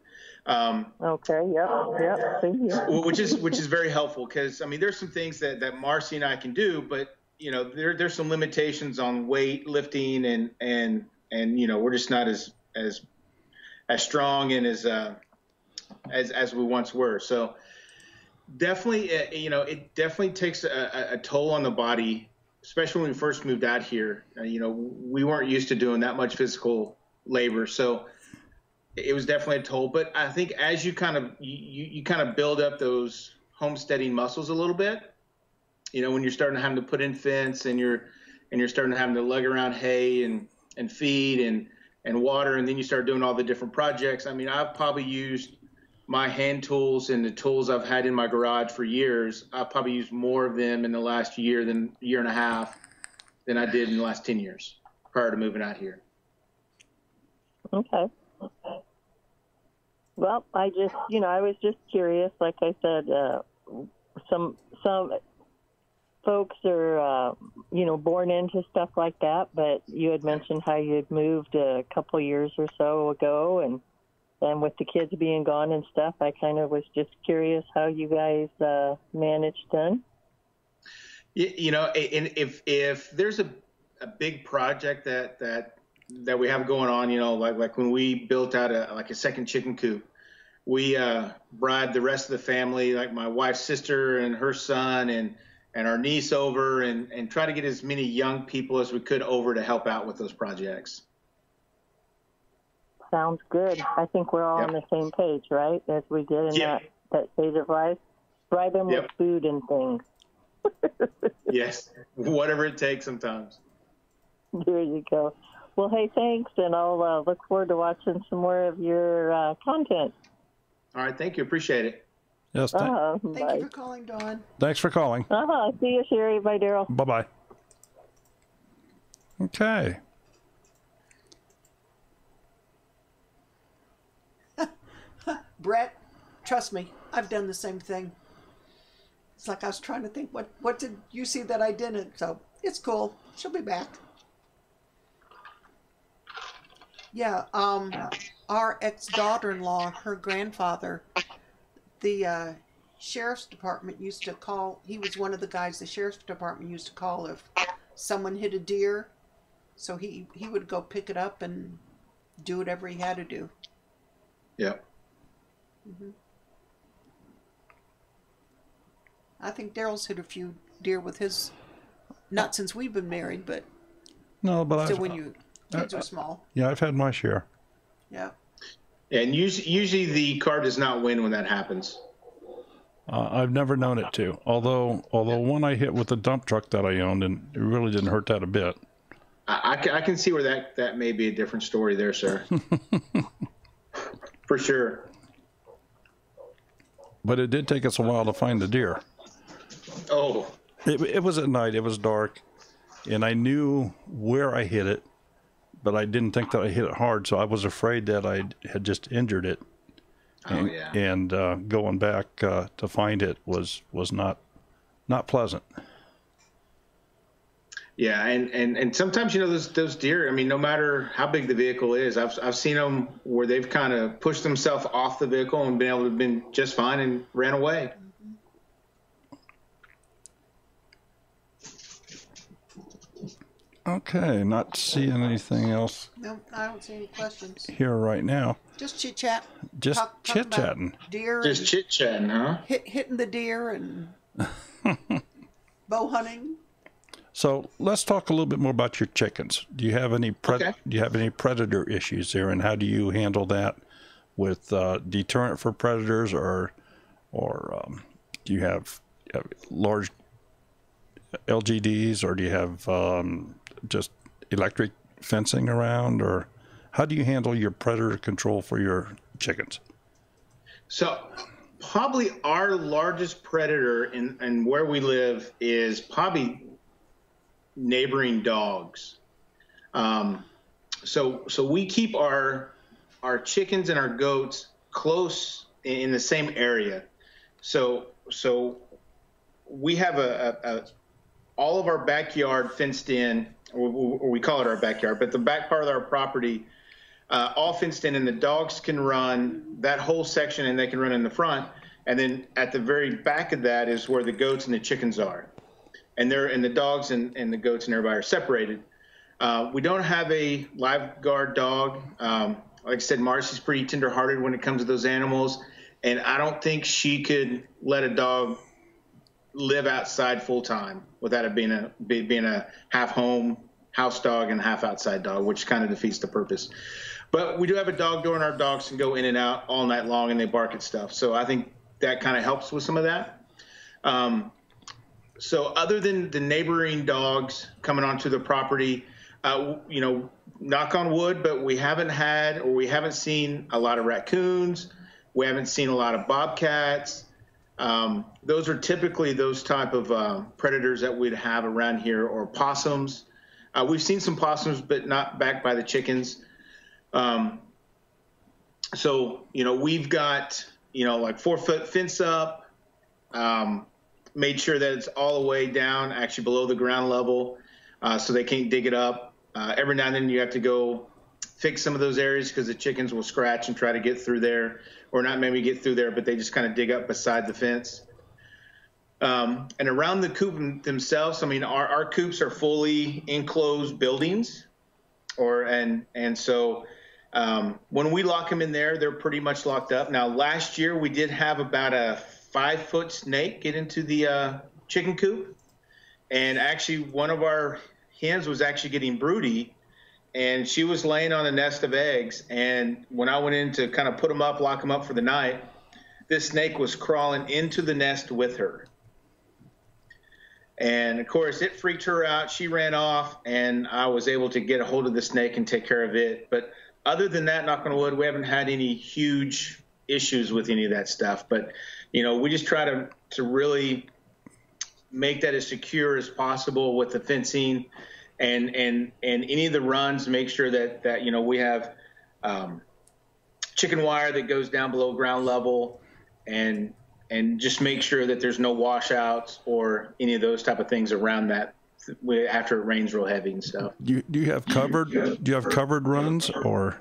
Okay. Yep. Thank you. Which is very helpful, because I mean, there's some things that Marcy and I can do, but you know, there's some limitations on weight lifting and you know, we're just not as strong and as we once were. So definitely, you know, it definitely takes a toll on the body, especially when we first moved out here. You know, we weren't used to doing that much physical labor, so it was definitely a toll. But I think as you kind of build up those homesteading muscles a little bit, you know, when you're starting to have to put in fence and you're starting to have to lug around hay and feed and water, and then you start doing all the different projects. I mean, I've probably used my hand tools and the tools I've had in my garage for years. I've probably used more of them in the last year and a half than I did in the last 10 years prior to moving out here. Okay. Well, I was just curious. Like I said, some folks are, you know, born into stuff like that, but you had mentioned how you had moved a couple years or so ago, and with the kids being gone and stuff, I kind of was just curious how you guys managed then. You know, and if there's a big project that we have going on, you know, like when we built out a second chicken coop, we bribed the rest of the family, like my wife's sister and her son and our niece over, and try to get as many young people as we could over to help out with those projects. Sounds good. I think we're all on the same page, right? As we get in that stage of life. Bribe them with food and things. Yes, whatever it takes sometimes. There you go. Well, hey, thanks, and I'll look forward to watching some more of your content. All right, thank you. Appreciate it. Yes, Thank you for calling, Dawn. thanks for calling. See you, Sherry. Bye, Daryl. Bye-bye. Okay. Brett, trust me, I've done the same thing. It's like I was trying to think, what did you see that I didn't? So it's cool. She'll be back. Yeah, our ex-daughter-in-law, her grandfather, the sheriff's department used to call, he was one of the guys the sheriff's department used to call if someone hit a deer. So he would go pick it up and do whatever he had to do. Yep. Mm-hmm. I think Daryl's hit a few deer with his, not since we've been married, but No, but still when you kids are small. Yeah, I've had my share. Yeah. And usually the car does not win when that happens. I've never known it to. Although one I hit with the dump truck that I owned, and it really didn't hurt that a bit. I can see where that may be a different story there, sir. For sure. But it did take us a while to find the deer. Oh. It was at night. It was dark. And I knew where I hit it, but I didn't think that I hit it hard, so I was afraid that I had just injured it. And, and going back to find it was not pleasant. Yeah, and sometimes, you know, those deer, I mean, no matter how big the vehicle is, I've seen them where they've kind of pushed themselves off the vehicle and been able to been just fine and ran away. Okay, not seeing anything else. No, I don't see any questions. Here right now. Just chit chat. Just chit chatting. Deer. Just chit chatting, huh? Hitting the deer and bow hunting. So let's talk a little bit more about your chickens. Do you have any Do you have any predator issues there, and how do you handle that with deterrent for predators, or do you have large LGDs, or do you have just electric fencing around, or how do you handle your predator control for your chickens? So probably our largest predator in where we live is probably neighboring dogs. So we keep our chickens and our goats close in the same area. So we have all of our backyard fenced in, or we call it our backyard, but the back part of our property, all fenced in, and the dogs can run that whole section, and they can run in the front. And then at the very back of that is where the goats and the chickens are. And the dogs and the goats and everybody are separated. We don't have a live guard dog. Like I said, Marcy's pretty tenderhearted when it comes to those animals. And I don't think she could let a dog live outside full time without it being a half home house dog and half outside dog, which kind of defeats the purpose. But we do have a dog door, and our dogs can go in and out all night long, and they bark at stuff. So I think that kind of helps with some of that. So other than the neighboring dogs coming onto the property, knock on wood, but we haven't seen a lot of raccoons. We haven't seen a lot of bobcats. Those are typically those type of predators that we'd have around here, or possums. We've seen some possums, but not back by the chickens. So, we've got, like 4-foot fence up, made sure that it's all the way down, actually below the ground level, so they can't dig it up. Every now and then you have to go fix some of those areas because the chickens will scratch and try to get through there, or not maybe get through there, but they just kind of dig up beside the fence. And around the coop themselves, I mean, our coops are fully enclosed buildings, so when we lock them in there, they're pretty much locked up. Now, last year we did have about a 5-foot snake get into the chicken coop, and actually one of our hens was actually getting broody, and she was laying on a nest of eggs. And when I went in to kind of put them up, lock them up for the night, this snake was crawling into the nest with her. And of course, it freaked her out. She ran off, and I was able to get a hold of the snake and take care of it. But other than that, knock on wood, we haven't had any huge issues with any of that stuff. But, we just try to really make that as secure as possible with the fencing and any of the runs, make sure that we have chicken wire that goes down below ground level, and just make sure that there's no washouts or any of those type of things around that after it rains real heavy and stuff. Do you have covered? Do you have covered runs, or?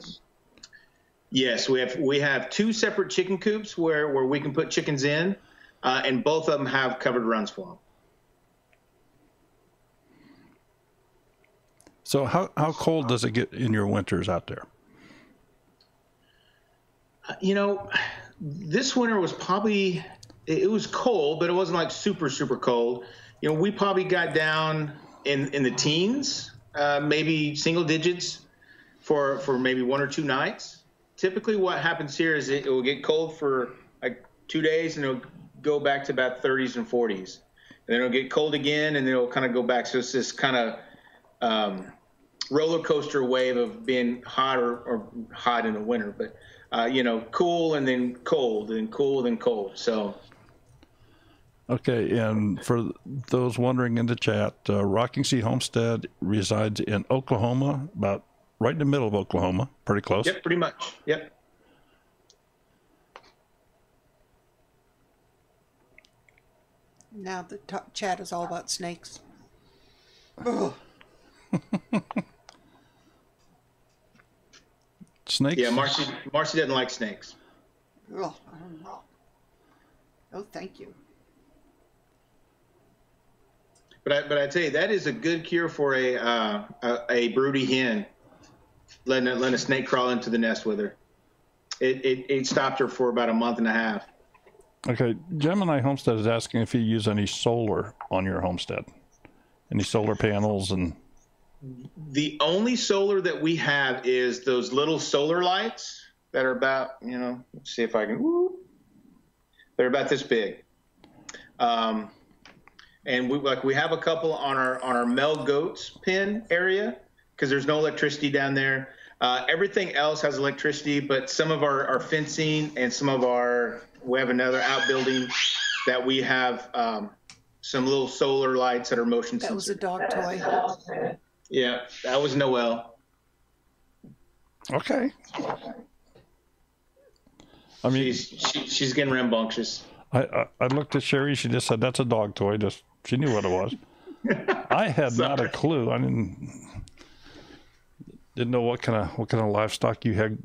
Yes, we have 2 separate chicken coops where we can put chickens in, and both of them have covered runs for them. So how cold does it get in your winters out there? This winter was probably, it was cold, but it wasn't like super, super cold. We probably got down in the teens, maybe single digits for maybe 1 or 2 nights. Typically what happens here is it will get cold for like 2 days, and it'll go back to about 30s and 40s. And then it'll get cold again, and then it'll kind of go back. So it's this kind of roller coaster wave of being hot or hot in the winter, but cool and then cold and cool and cold. So. Okay, and for those wondering in the chat, Rocking C Homestead resides in Oklahoma, about right in the middle of Oklahoma, pretty close. Yep, pretty much. Yep. Now the chat is all about snakes. Ugh. Snakes? Yeah, Marcy doesn't like snakes. Oh, I don't know. Oh, thank you. But I tell you, that is a good cure for a broody hen, letting a snake crawl into the nest with her. It stopped her for about a month and a half. Okay, Gemini Homestead is asking if you use any solar on your homestead, any solar panels and. The only solar that we have is those little solar lights that are about, let's see if I can. They're about this big. And we have a couple on our male goats pen area because there's no electricity down there. Everything else has electricity, but some of our fencing and we have another outbuilding that we have some little solar lights that are motion sensor. That was a dog toy. Yeah, that was Noelle. Okay. I mean, she's getting rambunctious. I looked at Sherry. She just said, "That's a dog toy." She knew what it was. I had not a clue. I didn't know what kind of livestock you had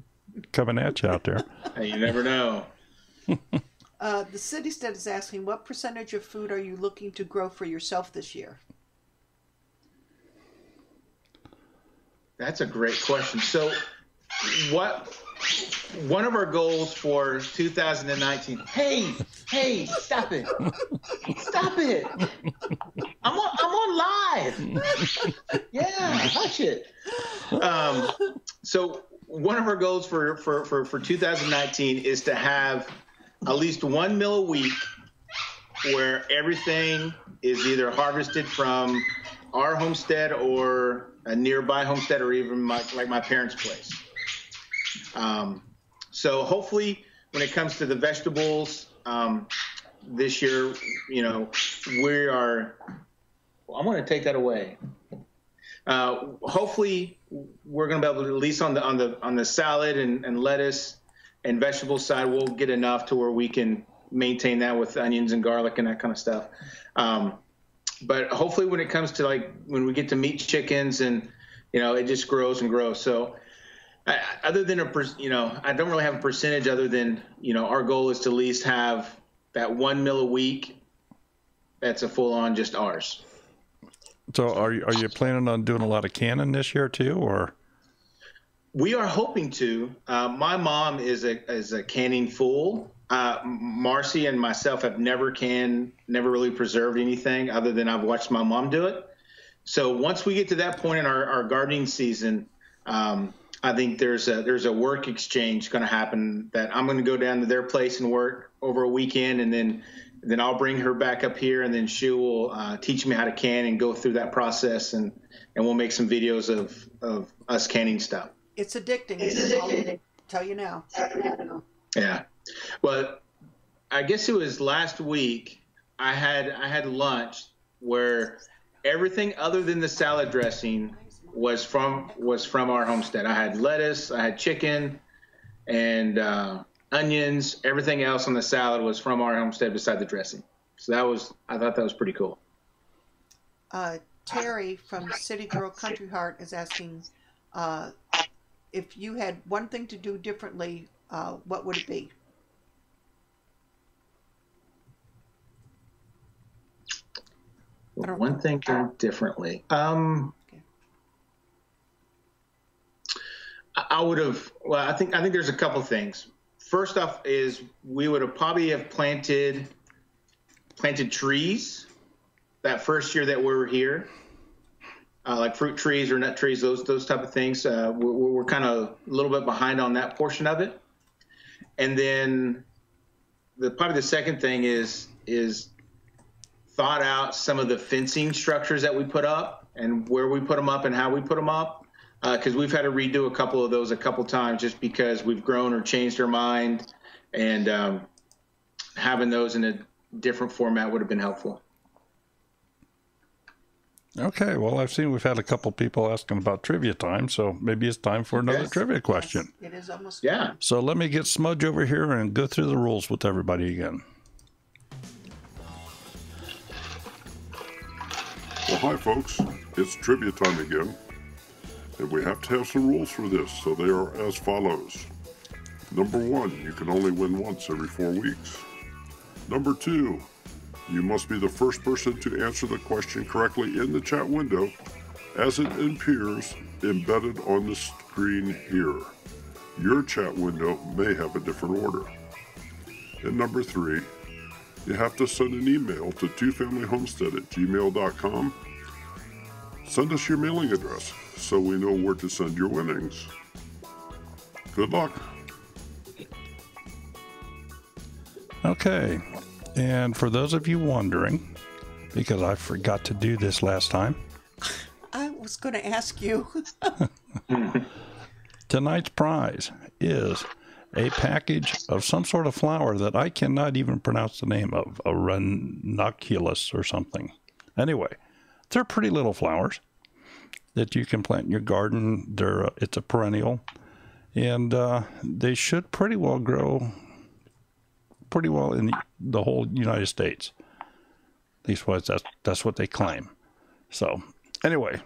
coming at you out there. You never know. The Citysted is asking, what percentage of food are you looking to grow for yourself this year? That's a great question. So, one of our goals for 2019. Hey, stop it! Stop it! I'm on live. Yeah, hush it. So one of our goals for 2019 is to have at least 1 meal a week where everything is either harvested from our homestead or a nearby homestead, or even my parents' place. So hopefully, when it comes to the vegetables, this year, we are. Well, I'm going to take that away. Hopefully, we're going to be able to, at least on the salad and lettuce and vegetable side, we'll get enough to where we can maintain that with onions and garlic and that kind of stuff. But hopefully, when it comes to when we get to meat chickens, and it just grows and grows. So. Other than I don't really have a percentage other than, our goal is to at least have that 1 meal a week. That's a full on just ours. So are you planning on doing a lot of canning this year too, or? We are hoping to. My mom is a canning fool. Marcy and myself have never really preserved anything other than I've watched my mom do it. So once we get to that point in our gardening season, I think there's a work exchange going to happen that I'm going to go down to their place and work over a weekend, and then I'll bring her back up here, and then she will teach me how to can and go through that process, and we'll make some videos of us canning stuff. It's addicting. I'll tell you now. Yeah. Well, I guess it was last week I had lunch where everything other than the salad dressing was from our homestead. I had lettuce, I had chicken, and onions. Everything else on the salad was from our homestead beside the dressing. So I thought that was pretty cool. Terry from City Girl Country Heart is asking, if you had one thing to do differently, what would it be? One thing to do differently. I would have. Well, I think there's a couple things. First off, is we would have probably planted trees that first year that we were here, like fruit trees or nut trees, those type of things. We're kind of a little bit behind on that portion of it. And then probably the second thing is thought out some of the fencing structures that we put up and where we put them up and how we put them up. Because we've had to redo a couple of those a couple times just because we've grown or changed our mind, and having those in a different format would have been helpful. Okay, well, I've seen we've had a couple people asking about trivia time, so maybe it's time for another trivia question. Yes, it is almost. Yeah. So let me get Smudge over here and go through the rules with everybody again. Well, hi, folks. It's trivia time again. And we have to have some rules for this, so they are as follows. Number 1, you can only win once every 4 weeks. Number 2, you must be the first person to answer the question correctly in the chat window as it appears embedded on the screen here. Your chat window may have a different order. And number 3, you have to send an email to twofamilyhomestead@gmail.com. Send us your mailing address so we know where to send your winnings. Good luck. Okay, and for those of you wondering, because I forgot to do this last time. I was going to ask you. Tonight's prize is a package of some sort of flower that I cannot even pronounce the name of, a ranunculus or something. Anyway, they're pretty little flowers that you can plant in your garden. It's a perennial, and they should pretty well grow pretty well in the whole United States. At least that's what they claim. So anyway,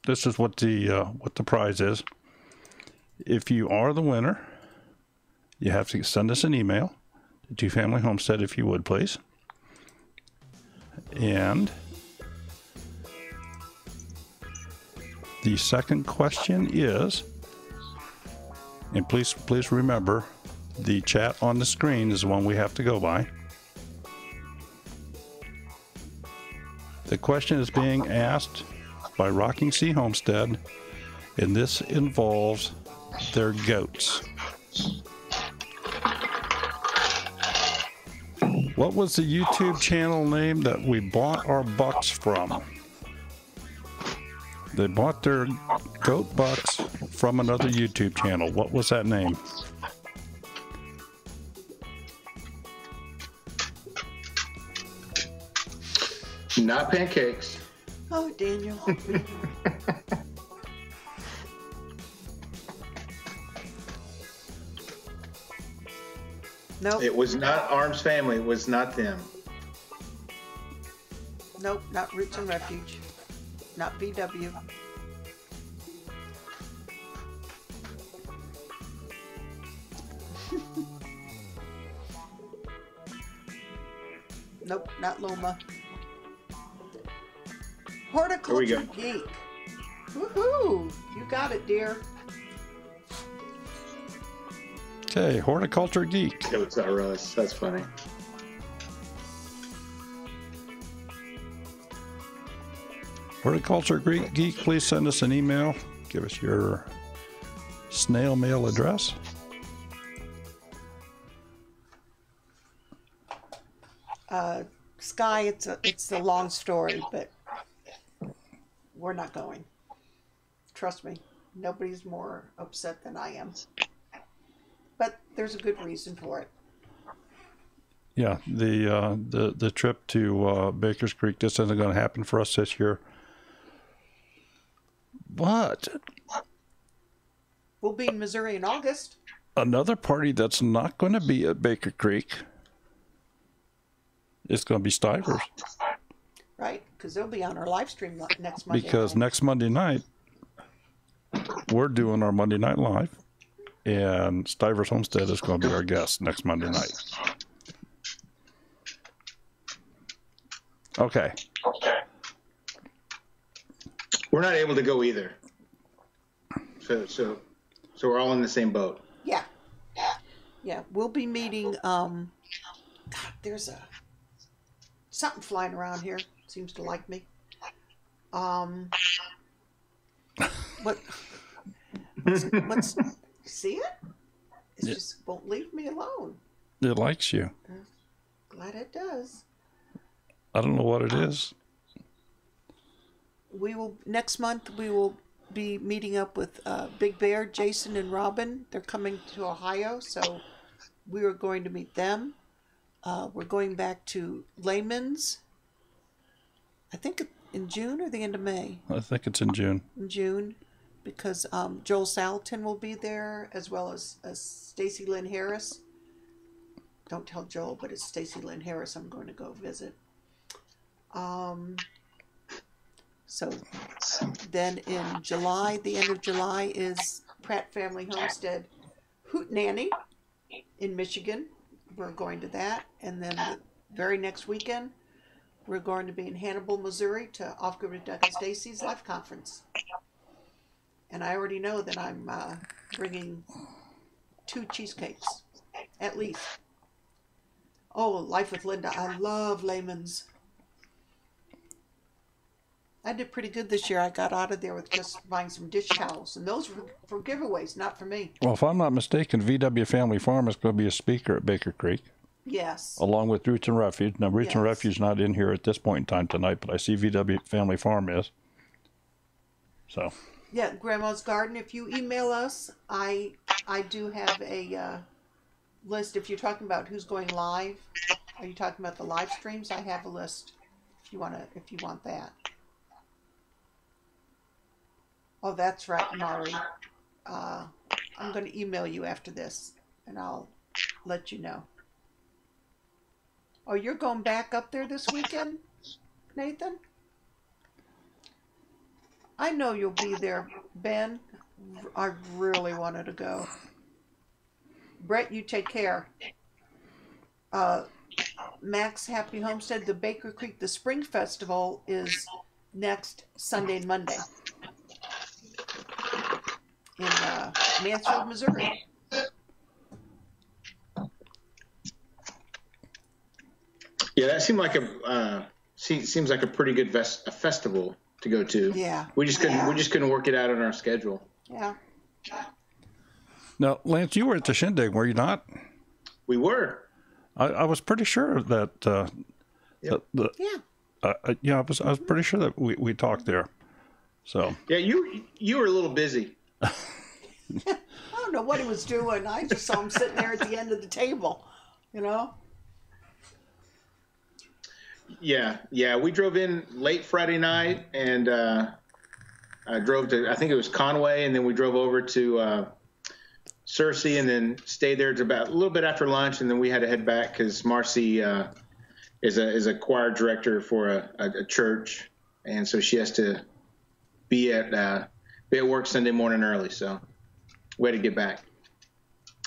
this is what the prize is. If you are the winner, you have to send us an email to Family Homestead, if you would, please. And the second question is, and please remember, the chat on the screen is the one we have to go by. The question is being asked by Rocking C Homestead, and this involves their goats. What was the YouTube channel name that we bought our bucks from? They bought their goat bucks from another YouTube channel. What was that name? Not pancakes. Oh, Daniel. Nope. It was not Arms Family. It was not them. Nope, not Roots and Refuge. Not VW. Nope, not Loma. Horticulture Geek. Woohoo! You got it, dear. Okay, Horticulture Geek. It was not Russ. That's funny. Horticulture Geek, please send us an email. Give us your snail mail address. Sky, it's a long story, but we're not going. Trust me, nobody's more upset than I am. But there's a good reason for it. Yeah, the trip to Baker's Creek, this isn't going to happen for us this year. But we'll be in Missouri in August. Another party that's not going to be at Baker Creek is going to be Stivers. Right, because they'll be on our live stream next Monday. Because next Monday night, we're doing our Monday Night Live, and Stivers Homestead is going to be our guest next Monday night. Okay. We're not able to go either. So we're all in the same boat. Yeah, we'll be meeting. God, there's something flying around here. Seems to like me. What's see it? It just won't leave me alone. It likes you. Glad it does. I don't know what it is. Next month we will be meeting up with Big Bear, Jason, and Robin. They're coming to Ohio, so we are going to meet them. We're going back to Layman's, I think in June or the end of May. I think it's in June. In June, because Joel Salatin will be there, as well as Stacy Lynn Harris. Don't tell Joel, but it's Stacy Lynn Harris I'm going to go visit. So then in July, the end of July, is Pratt Family Homestead Hootenanny in Michigan. We're going to that. And then the very next weekend, we're going to be in Hannibal, Missouri to Off Grid with Doug and Stacy's Life Conference. And I already know that I'm bringing 2 cheesecakes, at least. Oh, Life with Linda. I love Layman's. I did pretty good this year. I got out of there with just buying some dish towels. And those were for giveaways, not for me. Well, if I'm not mistaken, VW Family Farm is going to be a speaker at Baker Creek. Yes. Along with Roots and Refuge. Now, Roots and Refuge is not in here at this point in time tonight, but I see VW Family Farm is. So. Yeah, Grandma's Garden. If you email us, I do have a list. If you're talking about who's going live, are you talking about the live streams? I have a list. If you want that. Oh, that's right, Mari. I'm going to email you after this, and I'll let you know. Oh, you're going back up there this weekend, Nathan? I know you'll be there, Ben. I really wanted to go. Brett, you take care. Max, Happy Homestead, the Baker Creek, the Spring Festival is next Sunday and Monday in Mansfield, Missouri. Yeah, that seemed like seems like a pretty good festival to go to. Yeah. We just couldn't work it out on our schedule. Yeah. Now, Lance, you were at the shindig, were you not? We were. I was pretty sure that. Yep. Yeah. I was pretty sure that we talked there. So. Yeah, you were a little busy. I don't know what he was doing. I just saw him sitting there at the end of the table, you know? Yeah. We drove in late Friday night and I drove to, I think it was Conway, and then we drove over to Searcy and then stayed there to about a little bit after lunch, and then we had to head back because Marcy is a choir director for a church, and so she has to be at work Sunday morning early, so we had to get back.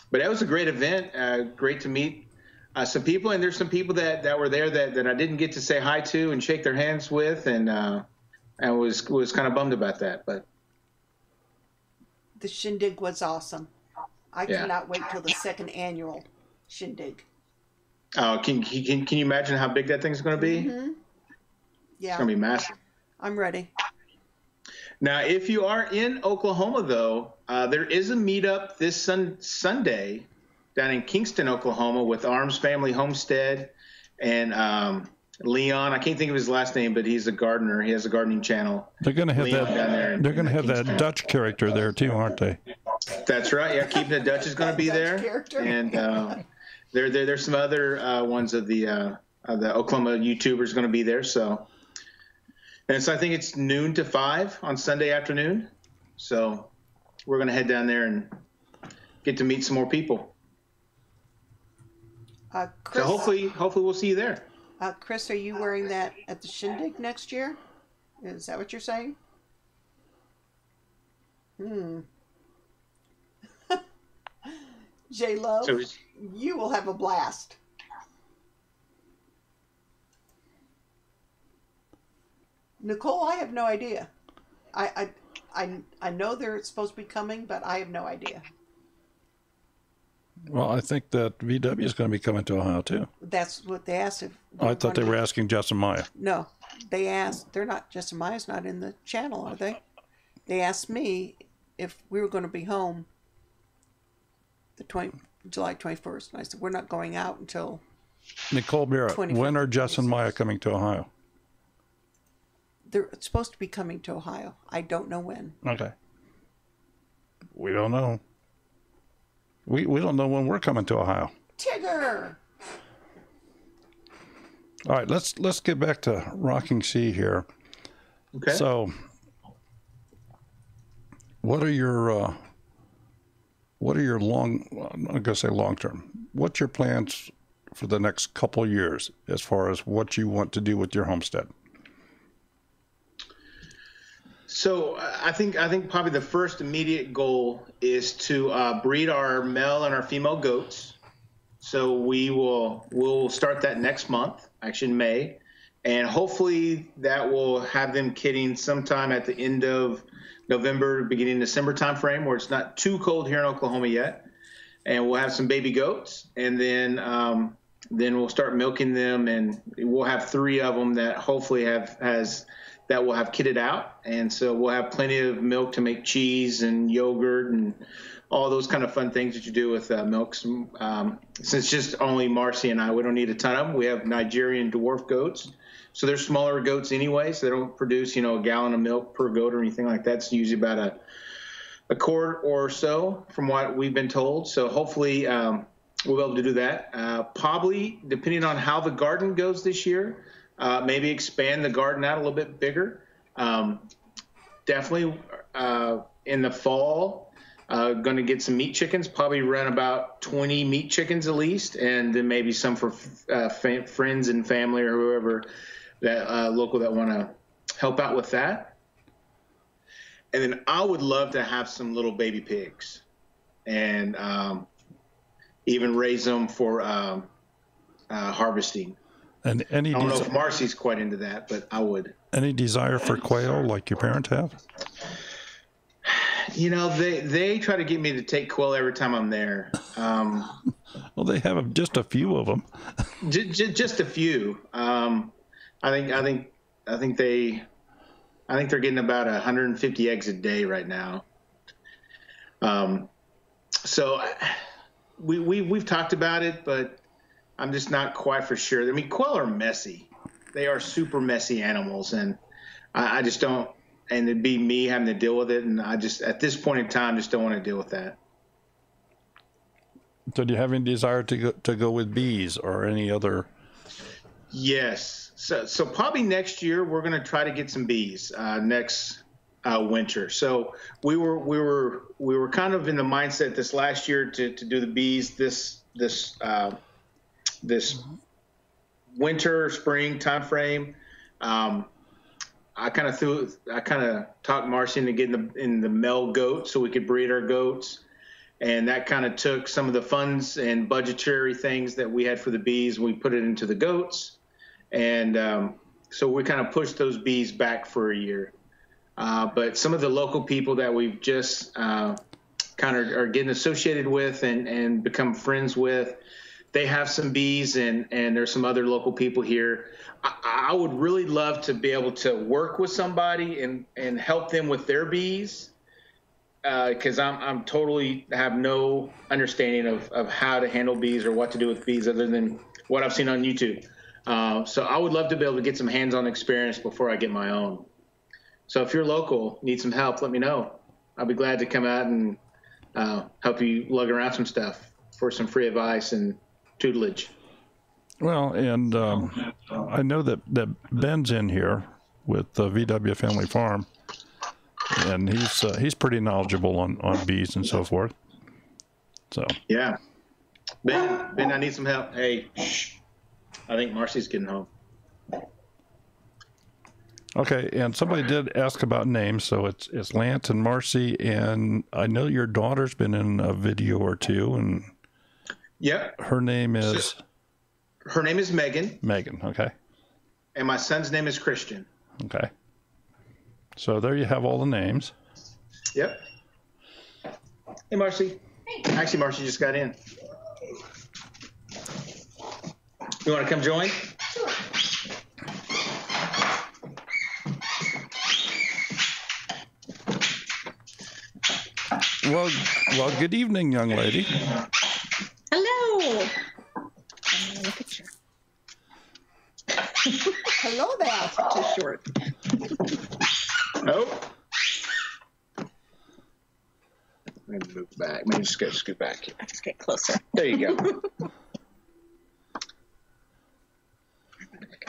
But that was a great event. Great to meet some people, and there's some people that were there that I didn't get to say hi to and shake their hands with, and I was kind of bummed about that. But the shindig was awesome. I cannot wait till the second annual shindig. Oh, can you imagine how big that thing's going to be? Mm-hmm. Yeah, it's going to be massive. I'm ready. Now, if you are in Oklahoma, though, there is a meetup this Sunday down in Kingston, Oklahoma, with Arms Family Homestead and Leon. I can't think of his last name, but he's a gardener. He has a gardening channel. They're going to have that. They're going to have that Dutch character there too, aren't they? That's right. Yeah, Keeping the Dutch is going to be there, character. And there's some other ones of the Oklahoma YouTubers going to be there. So I think it's noon to 5 on Sunday afternoon. So we're going to head down there and get to meet some more people. Chris, so hopefully we'll see you there. Chris, are you wearing that at the shindig next year? Is that what you're saying? J Love, so you will have a blast. Nicole, I have no idea. I know they're supposed to be coming, but I have no idea. Well, I think that VW is going to be coming to Ohio too. That's what they asked. I thought they were asking Jess and Maya. No, they asked. They're not. Jess and Maya's not in the channel, are they? They asked me if we were going to be home July 21st, and I said we're not going out until. Nicole Barrett, when are Jess and Maya coming to Ohio? They're supposed to be coming to Ohio. I don't know when. Okay. We don't know. We don't know when we're coming to Ohio. Tigger! All right, let's get back to Rocking Sea here. Okay. So, what are your long? I'm going to say long term. What's your plans for the next couple of years as far as what you want to do with your homestead? So I think probably the first immediate goal is to breed our male and our female goats. So we'll start that next month, actually in May, and hopefully that will have them kidding sometime at the end of November, beginning December timeframe, where it's not too cold here in Oklahoma yet, and we'll have some baby goats, and then we'll start milking them, and we'll have 3 of them that hopefully has that we'll have kitted out. And so we'll have plenty of milk to make cheese and yogurt and all those kind of fun things that you do with milk. Since just only Marcy and I, we don't need a ton of them. We have Nigerian dwarf goats. So they're smaller goats anyway, so they don't produce, a gallon of milk per goat or anything like that. It's usually about a quart or so from what we've been told. So hopefully we'll be able to do that. Probably, depending on how the garden goes this year, maybe expand the garden out a little bit bigger. Definitely in the fall, going to get some meat chickens, probably run about 20 meat chickens at least, and then maybe some for friends and family or whoever that local that want to help out with that. And then I would love to have some little baby pigs and even raise them for harvesting. And I don't know if Marcy's quite into that, but I would. Any desire for quail like your parents have? They try to get me to take quail every time I'm there. Well, they have just a few of them. Just a few. I think they're getting about 150 eggs a day right now. So we've talked about it, but I'm just not quite for sure. I mean, quail are messy. They are super messy animals, and I just don't. And it'd be me having to deal with it, and I just at this point in time just don't want to deal with that. So, do you have any desire to go with bees or any other? Yes. So probably next year we're going to try to get some bees next winter. So we were kind of in the mindset this last year to do the bees this winter, spring time frame. I kind of talked Marcy into getting in the male goat so we could breed our goats. And that kind of took some of the funds and budgetary things that we had for the bees, and we put it into the goats. And so we kind of pushed those bees back for a year. But some of the local people that we've just kind of are getting associated with and become friends with, they have some bees, and there's some other local people here. I would really love to be able to work with somebody and help them with their bees, because I'm totally have no understanding of how to handle bees or what to do with bees other than what I've seen on YouTube. So I would love to be able to get some hands-on experience before I get my own. So if you're local, need some help, let me know. I'll be glad to come out and help you lug around some stuff for some free advice and tutelage. Well, and I know that Ben's in here with the VW Family Farm, and he's pretty knowledgeable on bees and so forth. So yeah, Ben, I need some help. Hey, shh. I think Marcy's getting home. Okay, and somebody did ask about names, so it's Lance and Marcy, and I know your daughter's been in a video or two, and yep, her name is. Her name is Megan. Megan, okay. And my son's name is Christian. Okay. So there you have all the names. Yep. Hey, Marcy. Hey. Actually, Marcy just got in. You want to come join? Sure. Well, good evening, young lady. Hello. Hello there. Too short. Nope. Maybe move back. Maybe just scoot back here. I just get closer. There you go.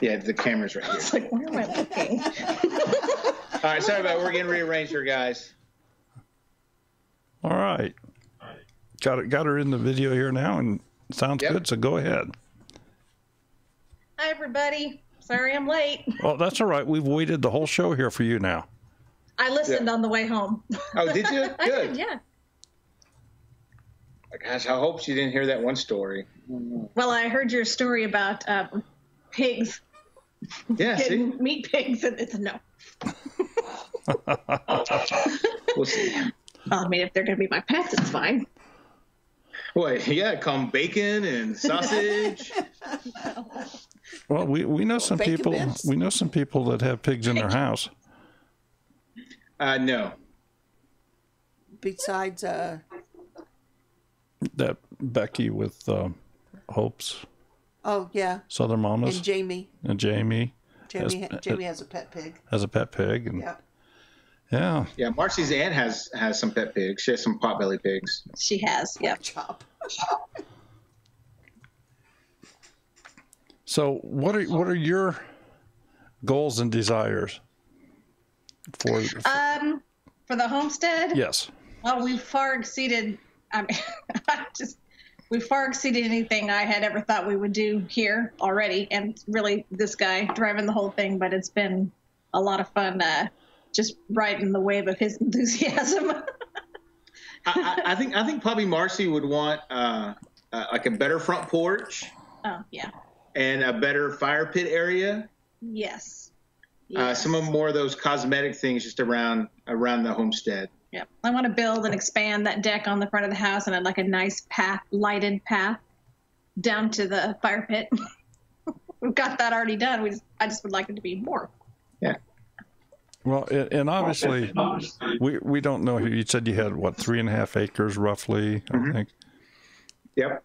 Yeah, the camera's right here. It's like, where am I looking? All right, sorry about it. We're getting rearranged here, guys. All right. Got her in the video here now, and sounds good, so go ahead. Hi, everybody. Sorry I'm late. Well, that's all right. We've waited the whole show here for you now. I listened on the way home. Oh, did you? Good. I did, yeah. Gosh, I hope she didn't hear that one story. Well, I heard your story about pigs. Yeah, see? Meat pigs, and it's a no. We'll see. Well, I mean, if they're going to be my pets, it's fine. Well, yeah, call them bacon and sausage. Well, we know some Bacon people. bits? We know some people that have pigs in their house. No. Besides, That Becky with Hope's oh yeah, Southern Mamas and Jamie. and Jamie Jamie has a pet pig. has a pet pig, and Yeah. yeah. Yeah, Marcy's aunt has some pet pigs. She has some potbelly pigs. She has, yep. Chop. So what are your goals and desires for? For the homestead, Yes. well, we've far exceeded. I mean, we far exceeded anything I had ever thought we would do here already, and really this guy driving the whole thing. But it's been a lot of fun, just riding the wave of his enthusiasm. I think probably Marcy would want like a better front porch Oh yeah, and a better fire pit area. yes. Some of more of those cosmetic things just around the homestead. Yep. I want to build and expand that deck on the front of the house, and I'd like a nice path, lighted path down to the fire pit. We've got that already done. I just would like it to be more. Yeah. Well, and obviously, we don't know. You said you had what, 3.5 acres roughly, I think. Yep.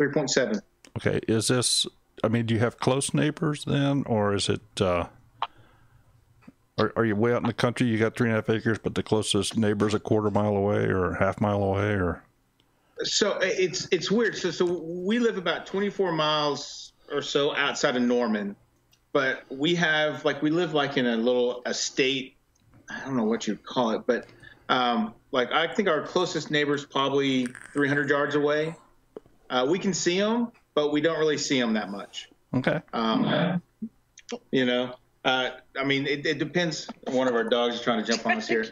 3.7. Okay, is this? I mean, do you have close neighbors then, or is it? Are you way out in the country? You got 3.5 acres, but the closest neighbor's a quarter mile away or half mile away, or? So it's weird. So we live about 24 miles or so outside of Norman, but we live like in a little estate. I don't know what you'd call it, but like I think our closest neighbor's probably 300 yards away. We can see them, but we don't really see them that much. Okay. You know. I mean, it depends. One of our dogs is trying to jump on us here.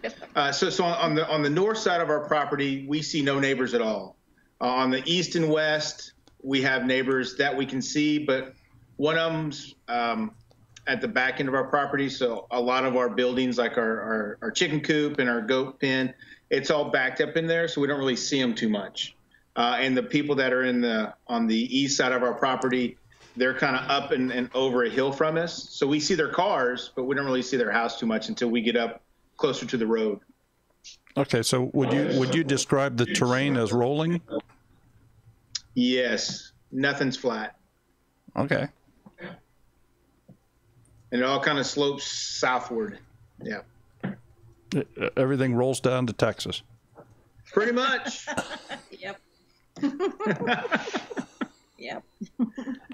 So on the north side of our property, we see no neighbors at all. On the east and west, we have neighbors that we can see, but one of them's at the back end of our property. So a lot of our buildings, like our chicken coop and our goat pen, it's all backed up in there, so we don't really see them too much. And the people that are on the east side of our property, they're kind of up and over a hill from us. So we see their cars, but we don't really see their house too much until we get up closer to the road. Okay, so would you describe the terrain as rolling? Yes, nothing's flat. Okay. And it all kind of slopes southward. Yeah. Everything rolls down to Texas. Pretty much. Yep. Yep.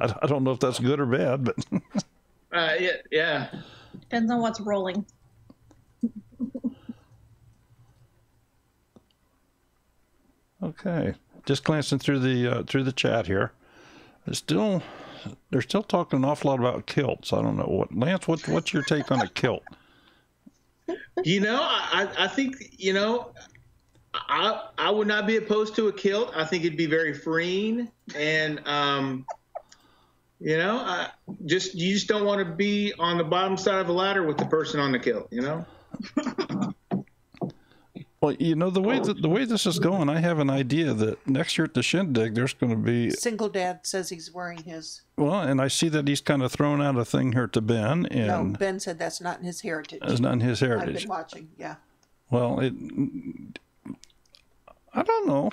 I don't know if that's good or bad, but yeah. Depends on what's rolling. okay. Just glancing through the chat here. They're still talking an awful lot about kilts. I don't know Lance. What's your take on a kilt? You know, I think I would not be opposed to a kilt. I think it'd be very freeing, and you just don't want to be on the bottom side of a ladder with the person on the kilt. You know. Well, the way this is going, I have an idea that next year at the shindig, there's going to be. Single dad says he's wearing his. Well, and I see that he's kind of thrown out a thing here to Ben. And No, Ben said that's not in his heritage. It's not in his heritage. I've been watching, yeah. Well, I don't know.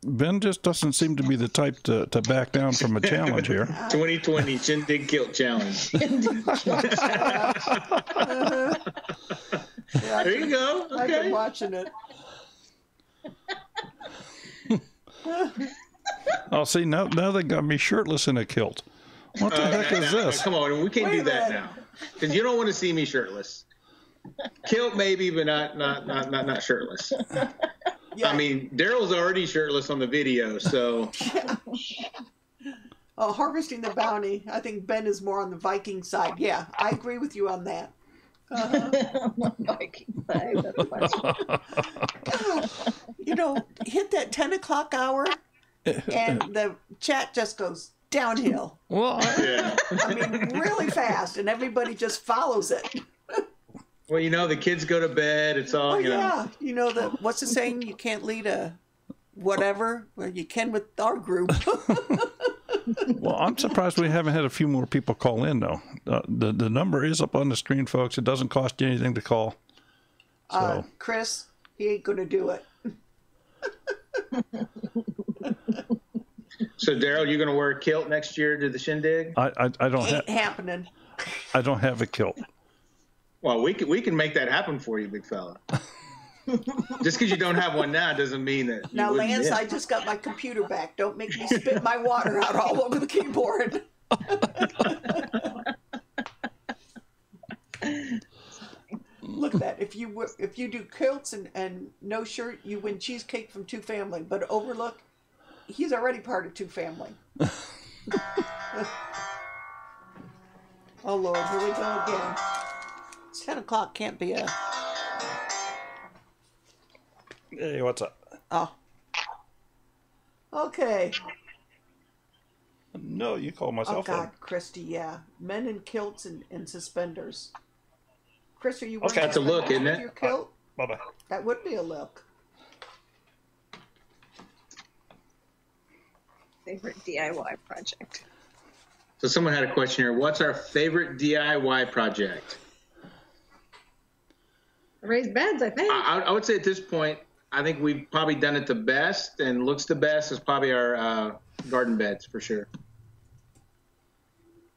Ben just doesn't seem to be the type to back down from a challenge here. 2020 Shindig Kilt Challenge. Yeah, there you go. Okay. I've been watching it. Oh, see, now they got me shirtless in a kilt. What the heck is this? Come on, we can't do that now. Because you don't want to see me shirtless. Kilt maybe, but not shirtless. Yeah. I mean, Daryl's already shirtless on the video, so. Harvesting the bounty. I think Ben is more on the Viking side. Yeah, I agree with you on that. Viking side. That's funny. God, hit that 10 o'clock hour, and the chat just goes downhill. Well, I mean, really fast, and everybody just follows it. Well, the kids go to bed. It's all, yeah. What's the saying? You can't lead a whatever. Well, you can with our group. Well, I'm surprised we haven't had a few more people call in, though. The number is up on the screen, folks. It doesn't cost you anything to call. So. Chris, he ain't going to do it. So, Daryl, you going to wear a kilt next year to the shindig? I don't have. Ain't happening. I don't have a kilt. Well, we can make that happen for you, big fella. Just because you don't have one now doesn't mean that. Now, Lance, I just got my computer back. Don't make me spit my water out all over the keyboard. Look at that. If you do kilts and no shirt, you win cheesecake from Two Family. But Overlook, he's already part of Two Family. Oh, Lord, here we go again. It's 10 o'clock, can't be a... Hey, what's up? Oh. Okay. No, you call myself. Oh, God, Christy, yeah. Men in kilts and suspenders. Chris, are you wearing that's a look, isn't it? your kilt? Bye-bye. That would be a look. Favorite DIY project. So someone had a question here. What's our favorite DIY project? Raised beds, I think. I would say at this point, I think we've probably done it the best and looks the best is probably our garden beds for sure.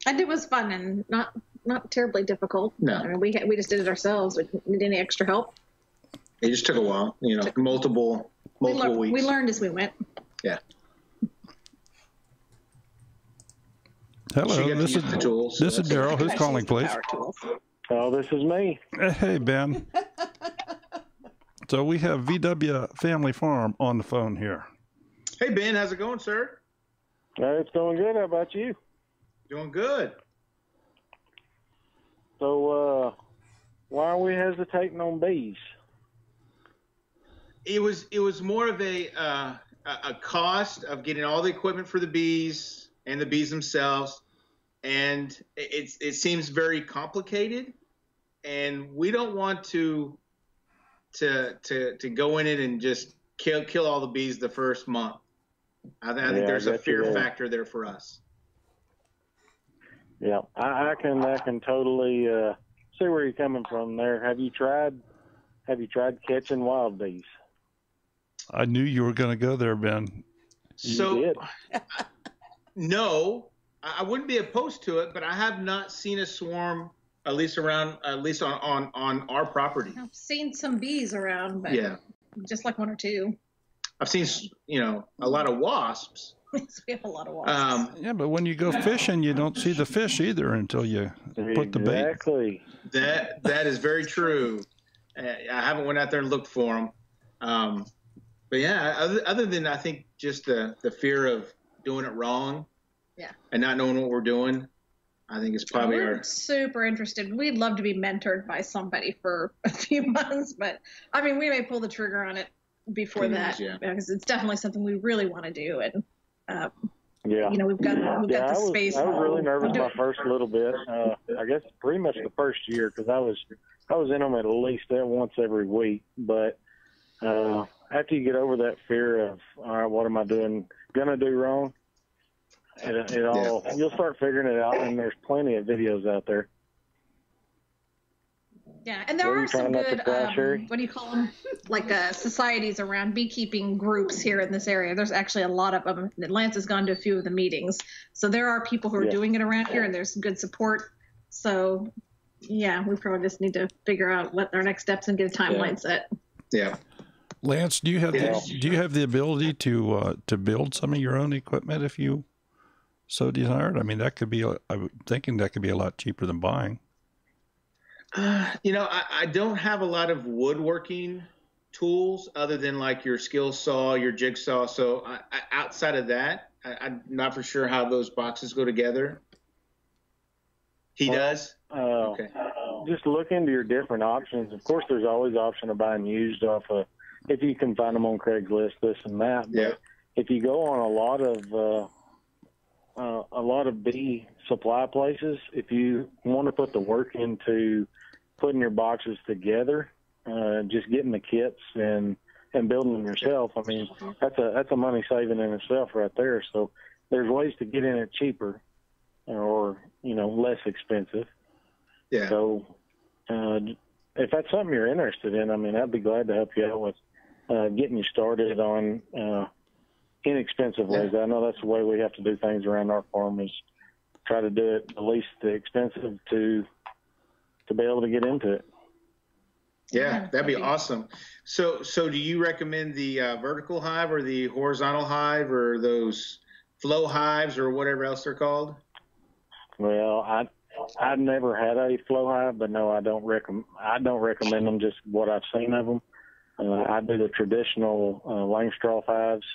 And it was fun and not terribly difficult. No. I mean, we just did it ourselves. We didn't need any extra help. It just took a while, multiple weeks. We learned as we went. Yeah. Hello, this is Daryl. Who's calling, please? Oh, this is me. Hey, Ben. So we have VW Family Farm on the phone here. Hey, Ben, how's it going, sir? It's going good. How about you? Doing good. So, why are we hesitating on bees? It was more of a cost of getting all the equipment for the bees and the bees themselves, and it seems very complicated, and we don't want to go in it and just kill all the bees the first month. I think there's a fear factor there for us. Yeah, I can totally see where you're coming from there. Have you tried catching wild bees? I knew you were going to go there, Ben. So, no, I wouldn't be opposed to it, but I have not seen a swarm, at least on our property. I've seen some bees around, but just like one or two. I've seen, a lot of wasps. We have a lot of wasps. Yeah, but when you go fishing, you don't see the fish either until you put the bait. Exactly. That is very true. I haven't went out there and looked for them. But yeah, other than I think just the fear of doing it wrong, and not knowing what we're doing, I think it's probably we're super interested. We'd love to be mentored by somebody for a few months, but I mean, we may pull the trigger on it before that because it's definitely something we really want to do, and we've got the space. I was really nervous my first little bit. I guess pretty much the first year because I was in them at least once every week, but. After you get over that fear of, all right, what am I gonna do wrong? You'll start figuring it out, and there's plenty of videos out there. Yeah, and there are some good, what do you call them? Like societies around beekeeping groups here in this area. There's actually a lot of them. Lance has gone to a few of the meetings. So there are people who are doing it around here, and there's good support. So, yeah, we probably just need to figure out what our next steps and get a timeline set. Yeah. Lance, do you have the ability to build some of your own equipment if you so desired? I mean, I'm thinking that could be a lot cheaper than buying. I don't have a lot of woodworking tools other than like your skill saw, your jigsaw. So outside of that, I'm not for sure how those boxes go together. He does? Okay. Just look into your different options. Of course, there's always the option of buying used off if you can find them on Craigslist, this and that. But if you go on a lot of bee supply places, if you want to put the work into putting your boxes together, just getting the kits and building them yourself, I mean, that's a money saving in itself right there. So there's ways to get in it cheaper or, less expensive. Yeah. So if that's something you're interested in, I mean, I'd be glad to help you out with getting you started on inexpensive ways. I know that's the way we have to do things around our farm, is try to do it the least expensive to be able to get into it. Yeah, that'd be awesome. So do you recommend the vertical hive or the horizontal hive or those flow hives or whatever else they're called? Well, I've never had a flow hive, but no, I don't recommend them. Just what I've seen of them. I do the traditional Langstroth hives.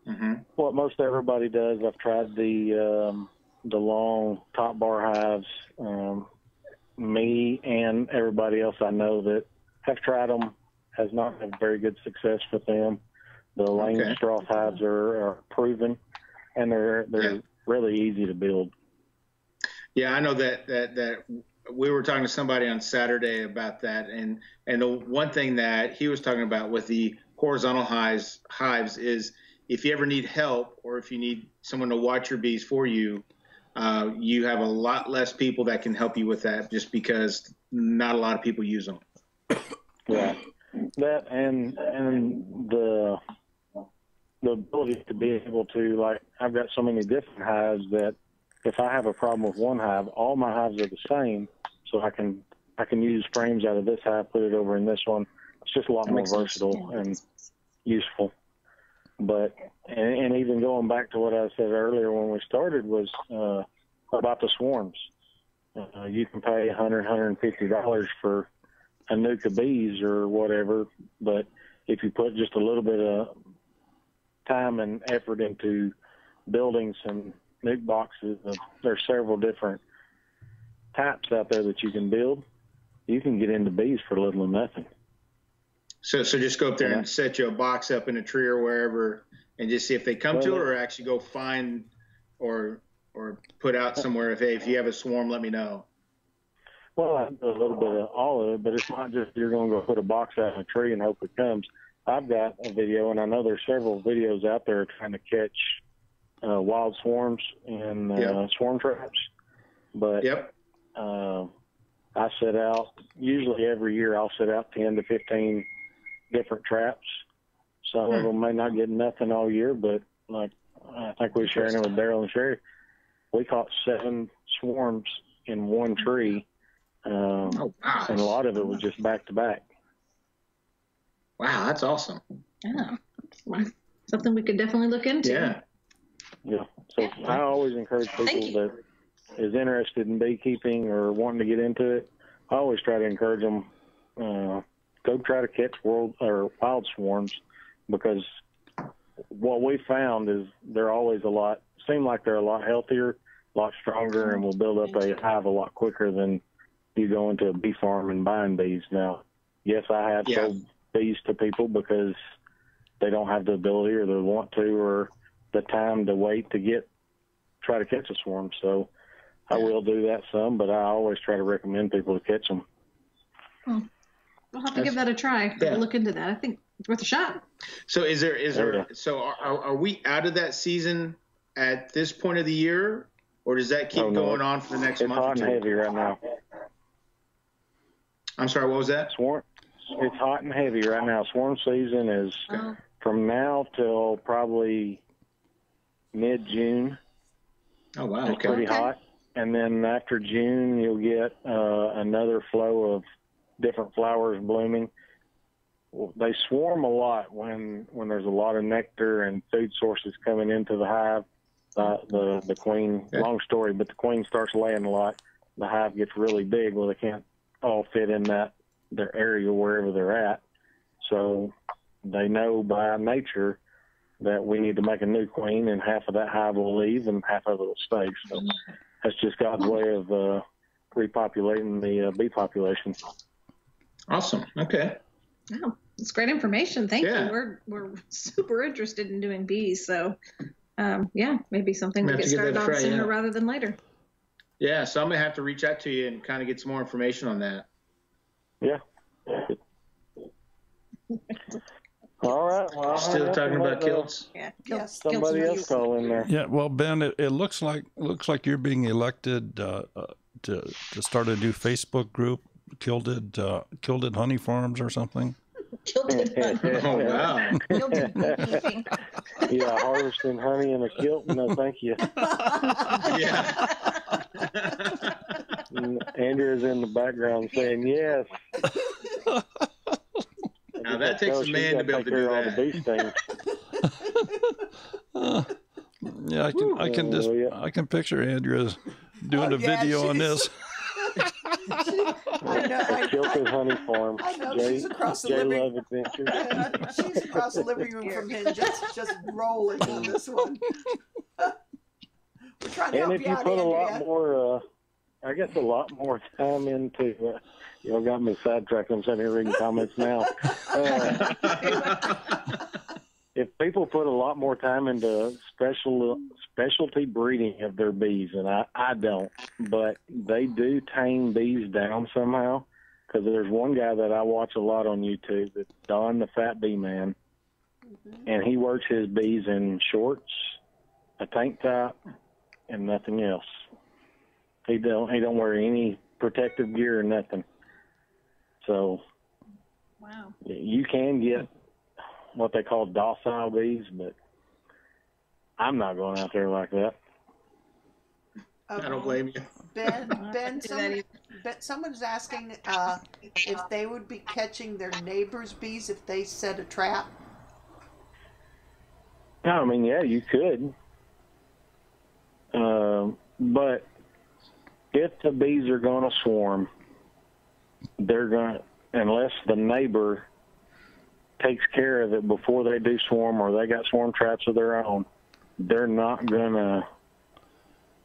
Mm-hmm. What most everybody does. I've tried the long top bar hives. Me and everybody else I know that have tried them has not had very good success with them. The Langstroth hives are proven, and they're really easy to build. Yeah, I know that we were talking to somebody on Saturday about that, and the one thing that he was talking about with the horizontal hives is if you ever need help or if you need someone to watch your bees for you, you have a lot less people that can help you with that, just because not a lot of people use them. Yeah, that and the ability to be able to, like, I've got so many different hives that if I have a problem with one hive, all my hives are the same, so I can use frames out of this hive, put it over in this one. It's just a lot more versatile and useful. But and even going back to what I said earlier when we started was about the swarms. You can pay $150 for a nuke of bees or whatever, but if you put just a little bit of time and effort into building some nuke boxes, there's several different types out there that you can build. You can get into bees for little or nothing. So just go up there and set you a box up in a tree or wherever, and just see if they come to it, or actually go find or put out somewhere. If you have a swarm, let me know. Well, I do a little bit of all of it, but it's not just you're going to go put a box out in a tree and hope it comes. I've got a video, and I know there's several videos out there trying to catch wild swarms and swarm traps. But I set out, usually every year I'll set out 10 to 15 different traps. Some of them may not get nothing all year, but like I think we were sharing it with Daryl and Sherry. We caught 7 swarms in one tree, and a lot of it was just back to back. Wow, that's awesome. Yeah, something we could definitely look into. Yeah. So I always encourage people that is interested in beekeeping or wanting to get into it. I always try to encourage them go try to catch wild swarms, because what we found is they're always seem like they're a lot healthier, a lot stronger, and will build up a hive a lot quicker than you go into a bee farm and buying bees. Now, yes, I have sold bees to people because they don't have the ability or they want to or the time to wait to try to catch a swarm. So I will do that some, but I always try to recommend people to catch them. We'll have to give that a try. We'll look into that. I think it's worth a shot. So are we out of that season at this point of the year, or does that keep going on for the next month? It's hot and heavy right now. I'm sorry, what was that? It's hot and heavy right now. Swarm season is from now till probably mid-June. Oh, wow. It's pretty hot. And then after June, you'll get another flow of different flowers blooming. They swarm a lot when there's a lot of nectar and food sources coming into the hive. The queen, long story, but the queen starts laying a lot. The hive gets really big. Well, they can't all fit in their area wherever they're at. So they know by nature that we need to make a new queen, and half of that hive will leave and half of it will stay. So that's just God's way of repopulating the bee population. Awesome. Okay. Oh, that's great information. Thank you. We're super interested in doing bees, so maybe something we get started on sooner rather than later. Yeah, so I'm gonna have to reach out to you and kind of get some more information on that. Yeah. All right. Well, Still talking about kilts? Yeah. Yes, Somebody kilts are else call in there. Yeah, well, Ben, it looks like you're being elected to start a new Facebook group, Killed Honey Farms or something. Oh, wow. Guilty beekeeping. Yeah, harvesting honey in a kilt. No, thank you. Yeah. And Andrea's in the background saying yes. Now that takes a man to be able to do all the bee stings. Yeah, I can picture Andrea doing a video on this. I know. Kilted Honey Farm. I know, she's across the living Love Adventure. She's across the living room from him, just rolling on this one. We're trying to And help if you out, put a Andrea. lot more, I guess a lot more time into, y'all got me sidetracked. I'm sitting here reading comments now. If people put a lot more time into specialty breeding of their bees, and I don't, but they do tame bees down somehow. Because there's one guy that I watch a lot on YouTube, that's Don the Fat Bee Man, and he works his bees in shorts, a tank top, and nothing else. He don't wear any protective gear or nothing. So, Wow. You can get what they call docile bees, but I'm not going out there like that. I don't blame you. Ben, someone's asking if they would be catching their neighbors' bees if they set a trap. No, I mean, yeah, you could. But if the bees are going to swarm, they're going to, unless the neighbor takes care of it before they do swarm or they got swarm traps of their own, they're not going to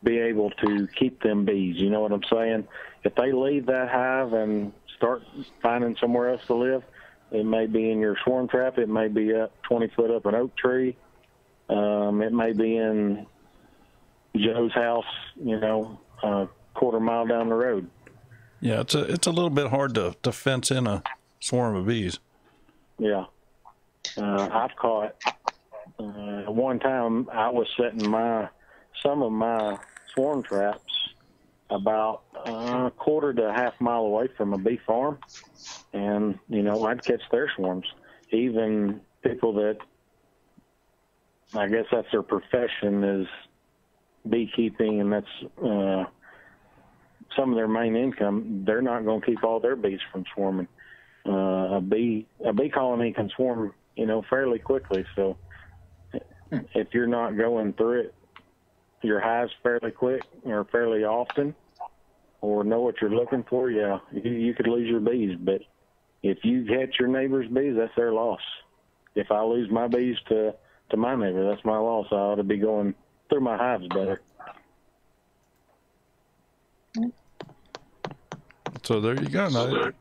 be able to keep them bees. You know what I'm saying? If they leave that hive and start finding somewhere else to live, it may be in your swarm trap. It may be up 20 foot up an oak tree. It may be in Joe's house, a quarter mile down the road. Yeah, it's a little bit hard to fence in a swarm of bees. Yeah. I've caught, one time I was setting some of my swarm traps about a quarter to a half mile away from a bee farm, and I'd catch their swarms. Even people that, I guess that's their profession, is beekeeping, and that's some of their main income. They're not going to keep all their bees from swarming. A bee colony can swarm, fairly quickly. So if you're not going through it, your hives fairly quick or fairly often, or know what you're looking for, yeah, you could lose your bees. But if you catch your neighbor's bees, that's their loss. If I lose my bees to my neighbor, that's my loss. I ought to be going through my hives better. So there you go.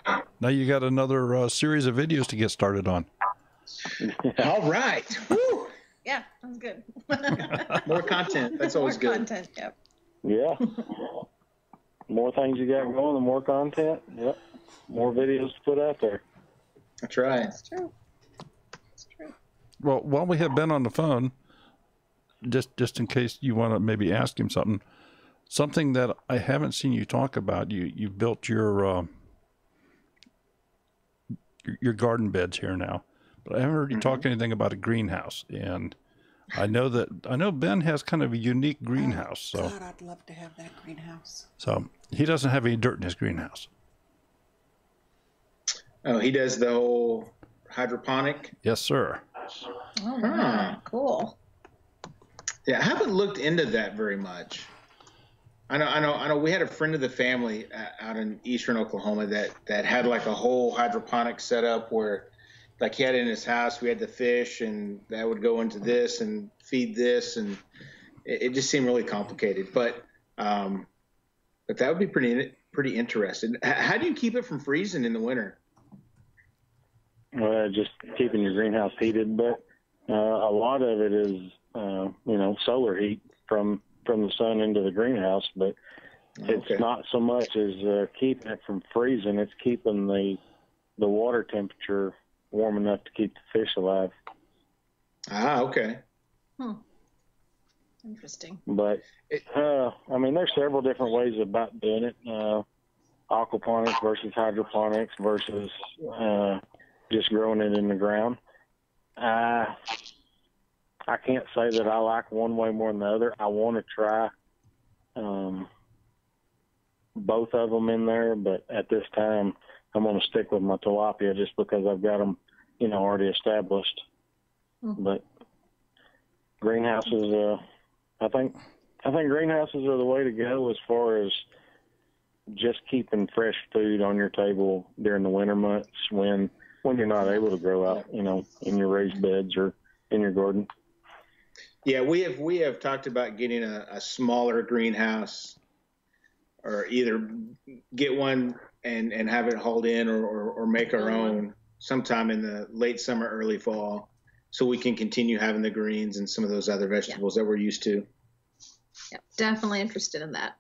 Now you got another series of videos to get started on. All right. Woo. Yeah, that's good. More content. That's always good. More content, yep. Yeah. More things you got going, the more content. Yep. More videos to put out there. That's right. That's true. That's true. Well, while we have Ben on the phone, just in case you want to maybe ask him something that I haven't seen you talk about. You built your garden beds here now, but I haven't heard you talk anything about a greenhouse. And I know Ben has kind of a unique greenhouse. So God, I'd love to have that greenhouse. So he doesn't have any dirt in his greenhouse. Oh, he does the whole hydroponic? Yes, sir. Oh, wow. Cool. Yeah, I haven't looked into that very much. I know. We had a friend of the family out in eastern Oklahoma that had like a whole hydroponic setup where, like, he had it in his house. We had the fish, and that would go into this and feed this, and it just seemed really complicated. But that would be pretty interesting. How do you keep it from freezing in the winter? Just keeping your greenhouse heated, but a lot of it is solar heat from the sun into the greenhouse, but it's not so much as keeping it from freezing. It's keeping the water temperature warm enough to keep the fish alive. Ah, okay. Interesting. But, I mean, there's several different ways about doing it. Aquaponics versus hydroponics versus just growing it in the ground. I can't say that I like one way more than the other. I want to try both of them in there, but at this time, I'm going to stick with my tilapia just because I've got them, already established. But greenhouses, I think greenhouses are the way to go as far as just keeping fresh food on your table during the winter months when you're not able to grow out, in your raised beds or in your garden. Yeah, we have talked about getting a smaller greenhouse, or either get one and have it hauled in, or make our own sometime in the late summer, early fall, so we can continue having the greens and some of those other vegetables that we're used to. Yeah, definitely interested in that.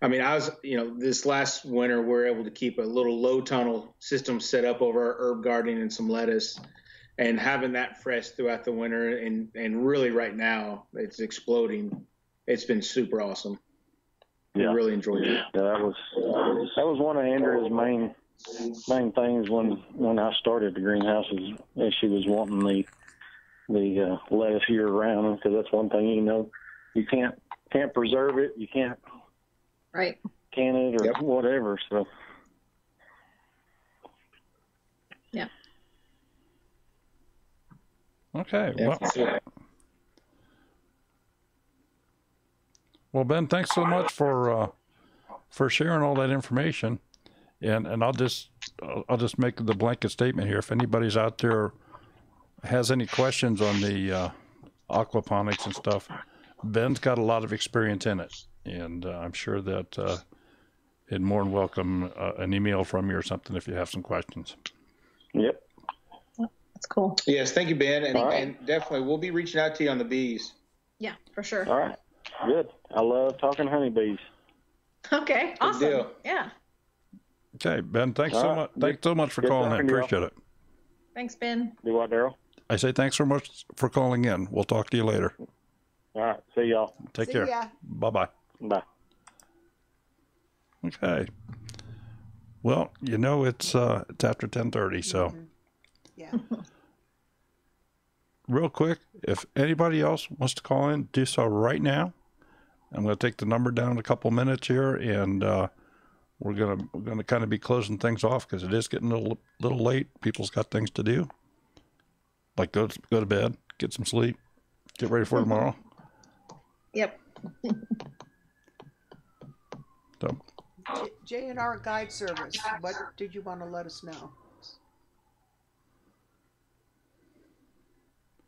I mean, I was, this last winter, we're able to keep a little low tunnel system set up over our herb garden and some lettuce, and having that fresh throughout the winter. And really right now it's exploding. It's been super awesome. Yeah. We really enjoyed it. Yeah, that was one of Andrea's main things when I started the greenhouses, is she was wanting the lettuce year round, because that's one thing, you can't preserve it. You can't can it or whatever. So yeah. Okay. Well, Ben, thanks so much for sharing all that information, and I'll just make the blanket statement here. If anybody's out there has any questions on the aquaponics and stuff, Ben's got a lot of experience in it, and I'm sure that he'd more than welcome an email from you or something if you have some questions. Yep. That's cool. Yes, thank you, Ben, and definitely we'll be reaching out to you on the bees. Yeah, for sure. All right. Good. I love talking honeybees. Okay, awesome. Good deal. Yeah. Okay, Ben, thanks so much. Thanks so much for calling in. Appreciate it. Thanks, Ben. Do what, Daryl? I say thanks so much for calling in. We'll talk to you later. All right. See y'all. Take care. Ya. Bye-bye. Bye. Okay. Well, it's after 10:30, so Yeah. real quick, if anybody else wants to call in, do so right now. I'm going to take the number down in a couple minutes here, and we're gonna kind of be closing things off because it is getting a little late. People's got things to do, like go to bed, get some sleep, get ready for tomorrow. Yep. So, J&R Guide Service, what did you want to let us know?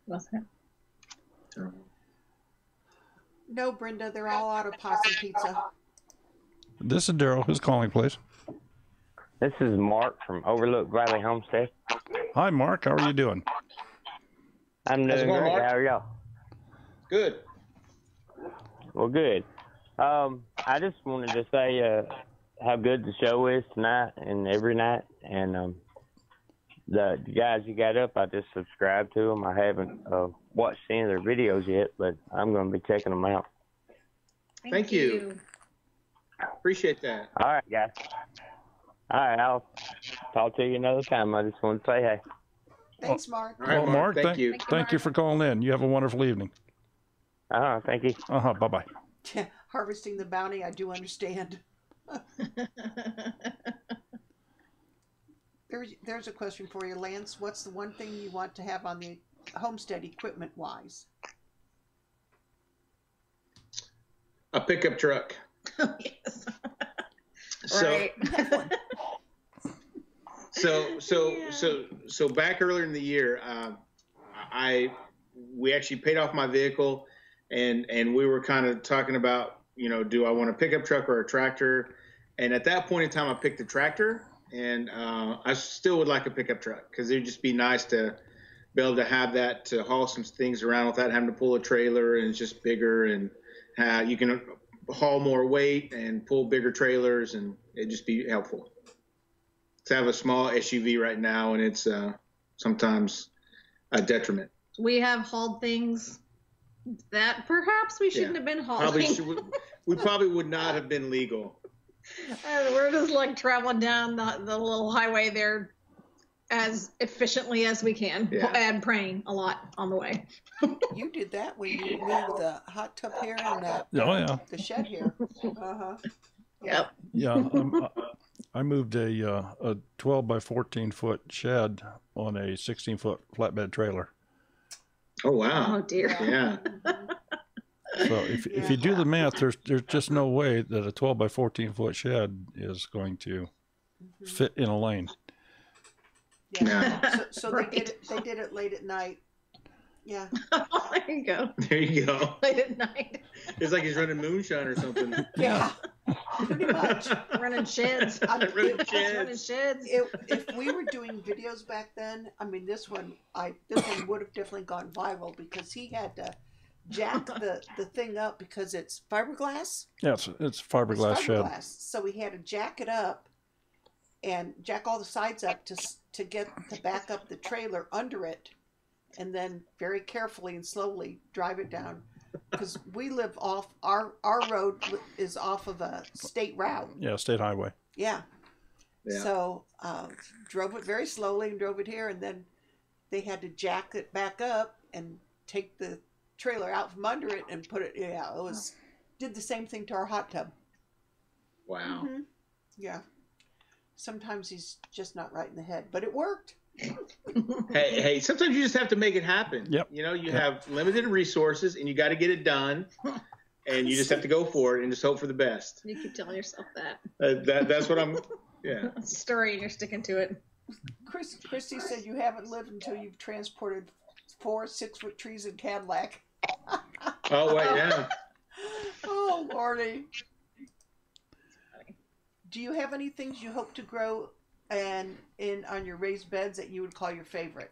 What's that? No, Brenda, they're all out of possum pizza. this is Daryl. Who's calling, please? This is Mark from Overlook Valley Homestead. Hi, Mark. How are you doing? I'm doing going, great. Mark? How are y'all? Good. Well, good. I just wanted to say how good the show is tonight and every night. And the guys you got up, I just subscribed to them. I haven't watched any of their videos yet, but I'm going to be checking them out. Thank you. Appreciate that. All right, guys. All right, I'll talk to you another time. I just want to say hey. Thanks, Mark. All right, Well, Mark, thank you. Thank you for calling in. You have a wonderful evening. Thank you. Bye-bye. Harvesting the bounty, I do understand. There's a question for you, Lance. What's the one thing you want to have on the homestead equipment-wise? A pickup truck. Oh, yes. So, right. so back earlier in the year, we actually paid off my vehicle, and we were kind of talking about, do I want a pickup truck or a tractor? And at that point in time, I picked the tractor, and I still would like a pickup truck because it would just be nice to be able to have that to haul some things around without having to pull a trailer, and it's just bigger, and you can haul more weight and pull bigger trailers, and it'd just be helpful. To have a small SUV right now, and it's sometimes a detriment. We have hauled things that perhaps we shouldn't have been hauling. We probably would not have been legal. And we're just like traveling down the little highway there as efficiently as we can, and praying a lot on the way. You did that when you moved the hot tub here and the shed here. Yep. Yeah, I moved a 12 by 14 foot shed on a 16-foot flatbed trailer. Oh wow! Oh dear. Yeah. So if you do the math, there's just no way that a 12 by 14 foot shed is going to fit in a lane. Yeah. So they did it late at night. Yeah. There you go. There you go. Late at night. It's like he's running moonshine or something. Yeah. Pretty much. Running sheds. Running sheds. If we were doing videos back then, I mean, this one would have definitely gone viral because he had to jack the thing up because it's fiberglass. Yeah, it's fiberglass shed. So he had to jack it up and jack all the sides up to back up the trailer under it, and then very carefully and slowly drive it down. Because we live off our road is off of a state route. Yeah, state highway. Yeah. So drove it very slowly and drove it here, and then they had to jack it back up and take the trailer out from under it and put it. Yeah, did the same thing to our hot tub. Wow. Mm-hmm. Yeah. Sometimes he's just not right in the head, but it worked. Hey, sometimes you just have to make it happen. Yep. You know, you have limited resources and you got to get it done, and you just have to go for it and just hope for the best. You keep telling yourself that. That's what I'm. Yeah. It's a story, and you're sticking to it. Christy said you haven't lived until you've transported 4 6-foot trees in Cadillac. Oh wait, yeah. Oh Lordy. Do you have any things you hope to grow on your raised beds that you would call your favorite?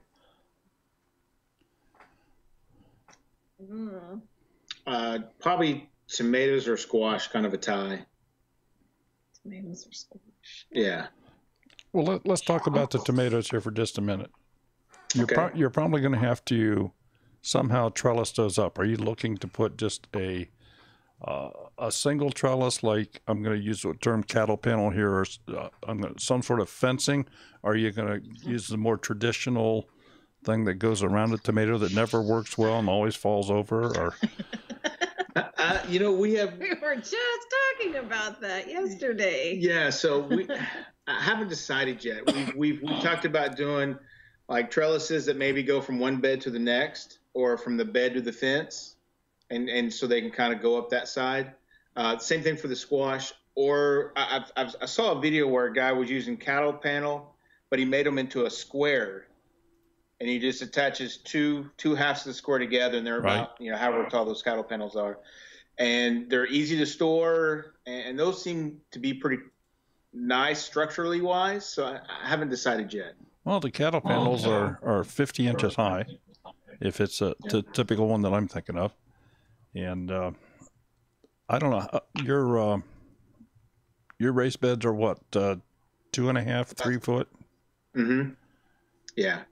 Probably tomatoes or squash, kind of a tie. Tomatoes or squash. Yeah. Well, let's talk about the tomatoes here for just a minute. You're probably going to have to somehow trellis those up. Are you looking to put just a single trellis, like I'm going to use the term cattle panel here, or some sort of fencing? Or are you going to use the more traditional thing that goes around a tomato that never works well and always falls over? Or we were just talking about that yesterday. Yeah, so I haven't decided yet. We've talked about doing like trellises that maybe go from one bed to the next, or from the bed to the fence. And so they can kind of go up that side. Same thing for the squash. Or I saw a video where a guy was using cattle panel, but he made them into a square, and he just attaches two halves of the square together, and they're about however tall those cattle panels are, and they're easy to store, and those seem to be pretty nice structurally wise. So I haven't decided yet. Well, the cattle panels are 50 inches high, if it's the typical one that I'm thinking of. And I don't know, your raised beds are what, 2.5, 3 foot? Mm-hmm. Yeah.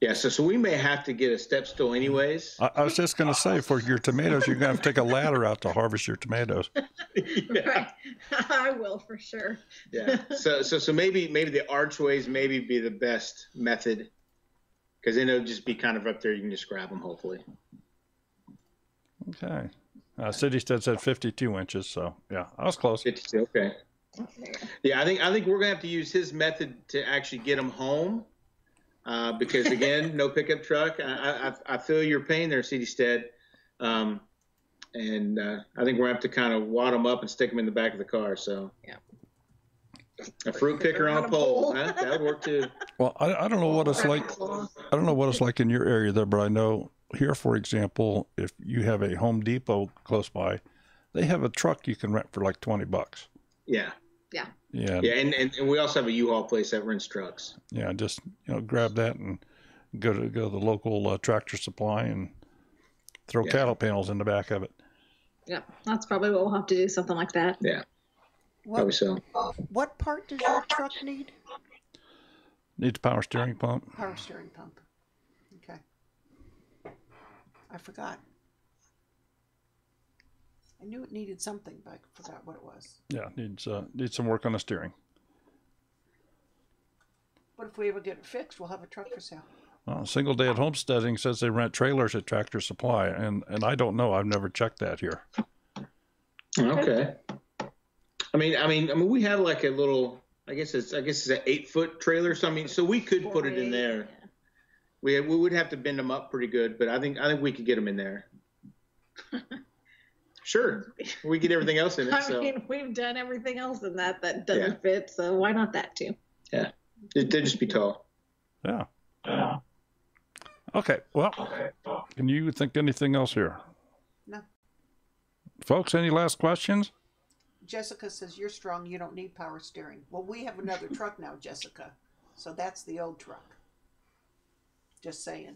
Yeah, so we may have to get a step stool anyways. I was just going to say, for your tomatoes, you're going to have to take a ladder out to harvest your tomatoes. Yeah. Right. I will, for sure. Yeah. So maybe the archways maybe be the best method, because then it'll just be kind of up there. You can just grab them, hopefully. Okay. City-Stead said 52 inches, so yeah, I was close. 52, okay. Yeah, I think we're gonna have to use his method to actually get them home, because again, no pickup truck. I feel your pain there, City-Stead, and I think we're gonna have to kind of wad them up and stick them in the back of the car. So yeah, a fruit picker on a pole, huh? That would work too. Well, I don't know what it's like. I don't know what it's like in your area there, but I know here, for example, if you have a Home Depot close by, they have a truck you can rent for like $20. Yeah. Yeah. Yeah. Yeah, and we also have a U-Haul place that rents trucks. Yeah, just grab that and go to the local Tractor Supply and throw cattle panels in the back of it. Yeah, that's probably what we'll have to do, something like that. Yeah. Probably so. What part does your truck need? Needs a power steering pump. Power steering pump. Okay. I forgot. I knew it needed something, but I forgot what it was. Yeah, needs some work on the steering. But if we ever get it fixed, we'll have a truck for sale. Single Day at Homesteading says they rent trailers at Tractor Supply, and I don't know. I've never checked that here. Okay. I mean, we have like a little. I guess it's an 8-foot trailer. So we could put it in there. We would have to bend them up pretty good, but I think we could get them in there. Sure, we get everything else in it. I mean, we've done everything else in that doesn't fit, so why not that too? Yeah, they'd just be tall. Yeah. Okay. Well, can you think anything else here? No. Folks, any last questions? Jessica says, you're strong, you don't need power steering. Well, we have another truck now, Jessica. So that's the old truck. Just saying.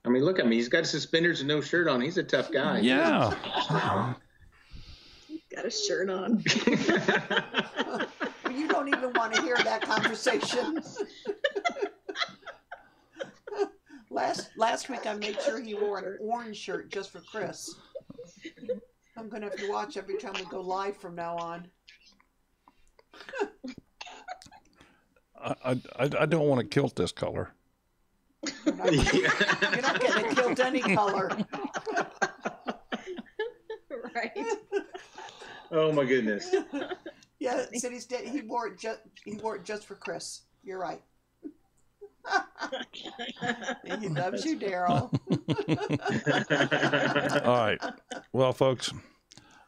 I mean, look at me. He's got suspenders and no shirt on. He's a tough guy. Yeah. He's got a shirt on. You don't even want to hear that conversation. Last week I made sure he wore an orange shirt just for Chris. I'm going to have to watch every time we go live from now on. I don't want to kilt this color. You're not getting kilt any color. Right. Oh my goodness. Yeah, said he wore it just for Chris. You're right. He loves you, Daryl. All right. Well, folks,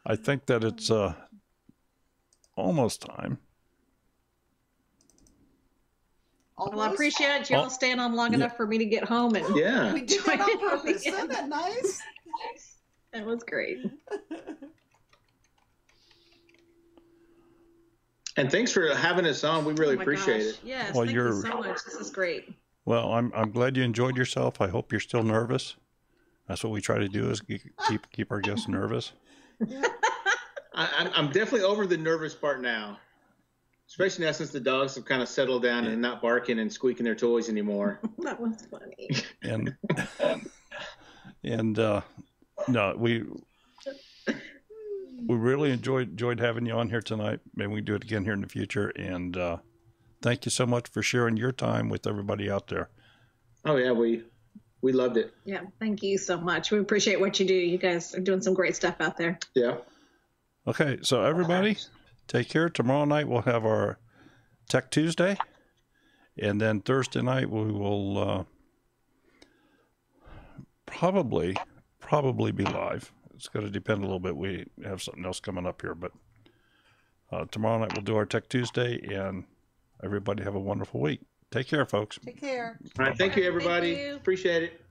I think that it's almost time. Well, I appreciate you all staying on long enough for me to get home and yeah. We did that on purpose. Isn't that nice? That was great. And thanks for having us on. We really appreciate it. Yes, Well, thank you so much. This is great. Well, I'm glad you enjoyed yourself. I hope you're still nervous. That's what we try to do, is keep our guests nervous. I'm definitely over the nervous part now, especially now since the dogs have kind of settled down and not barking and squeaking their toys anymore. That was funny. And no, we really enjoyed having you on here tonight. Maybe we can do it again here in the future. And thank you so much for sharing your time with everybody out there. Oh yeah, we loved it. Yeah, thank you so much. We appreciate what you do. You guys are doing some great stuff out there. Yeah. Okay, so everybody, take care. Tomorrow night we'll have our Tech Tuesday, and then Thursday night we will probably be live. It's going to depend a little bit. We have something else coming up here, but tomorrow night we'll do our Tech Tuesday, and everybody have a wonderful week. Take care, folks. Take care. All right, thank you, everybody. Thank you. Appreciate it.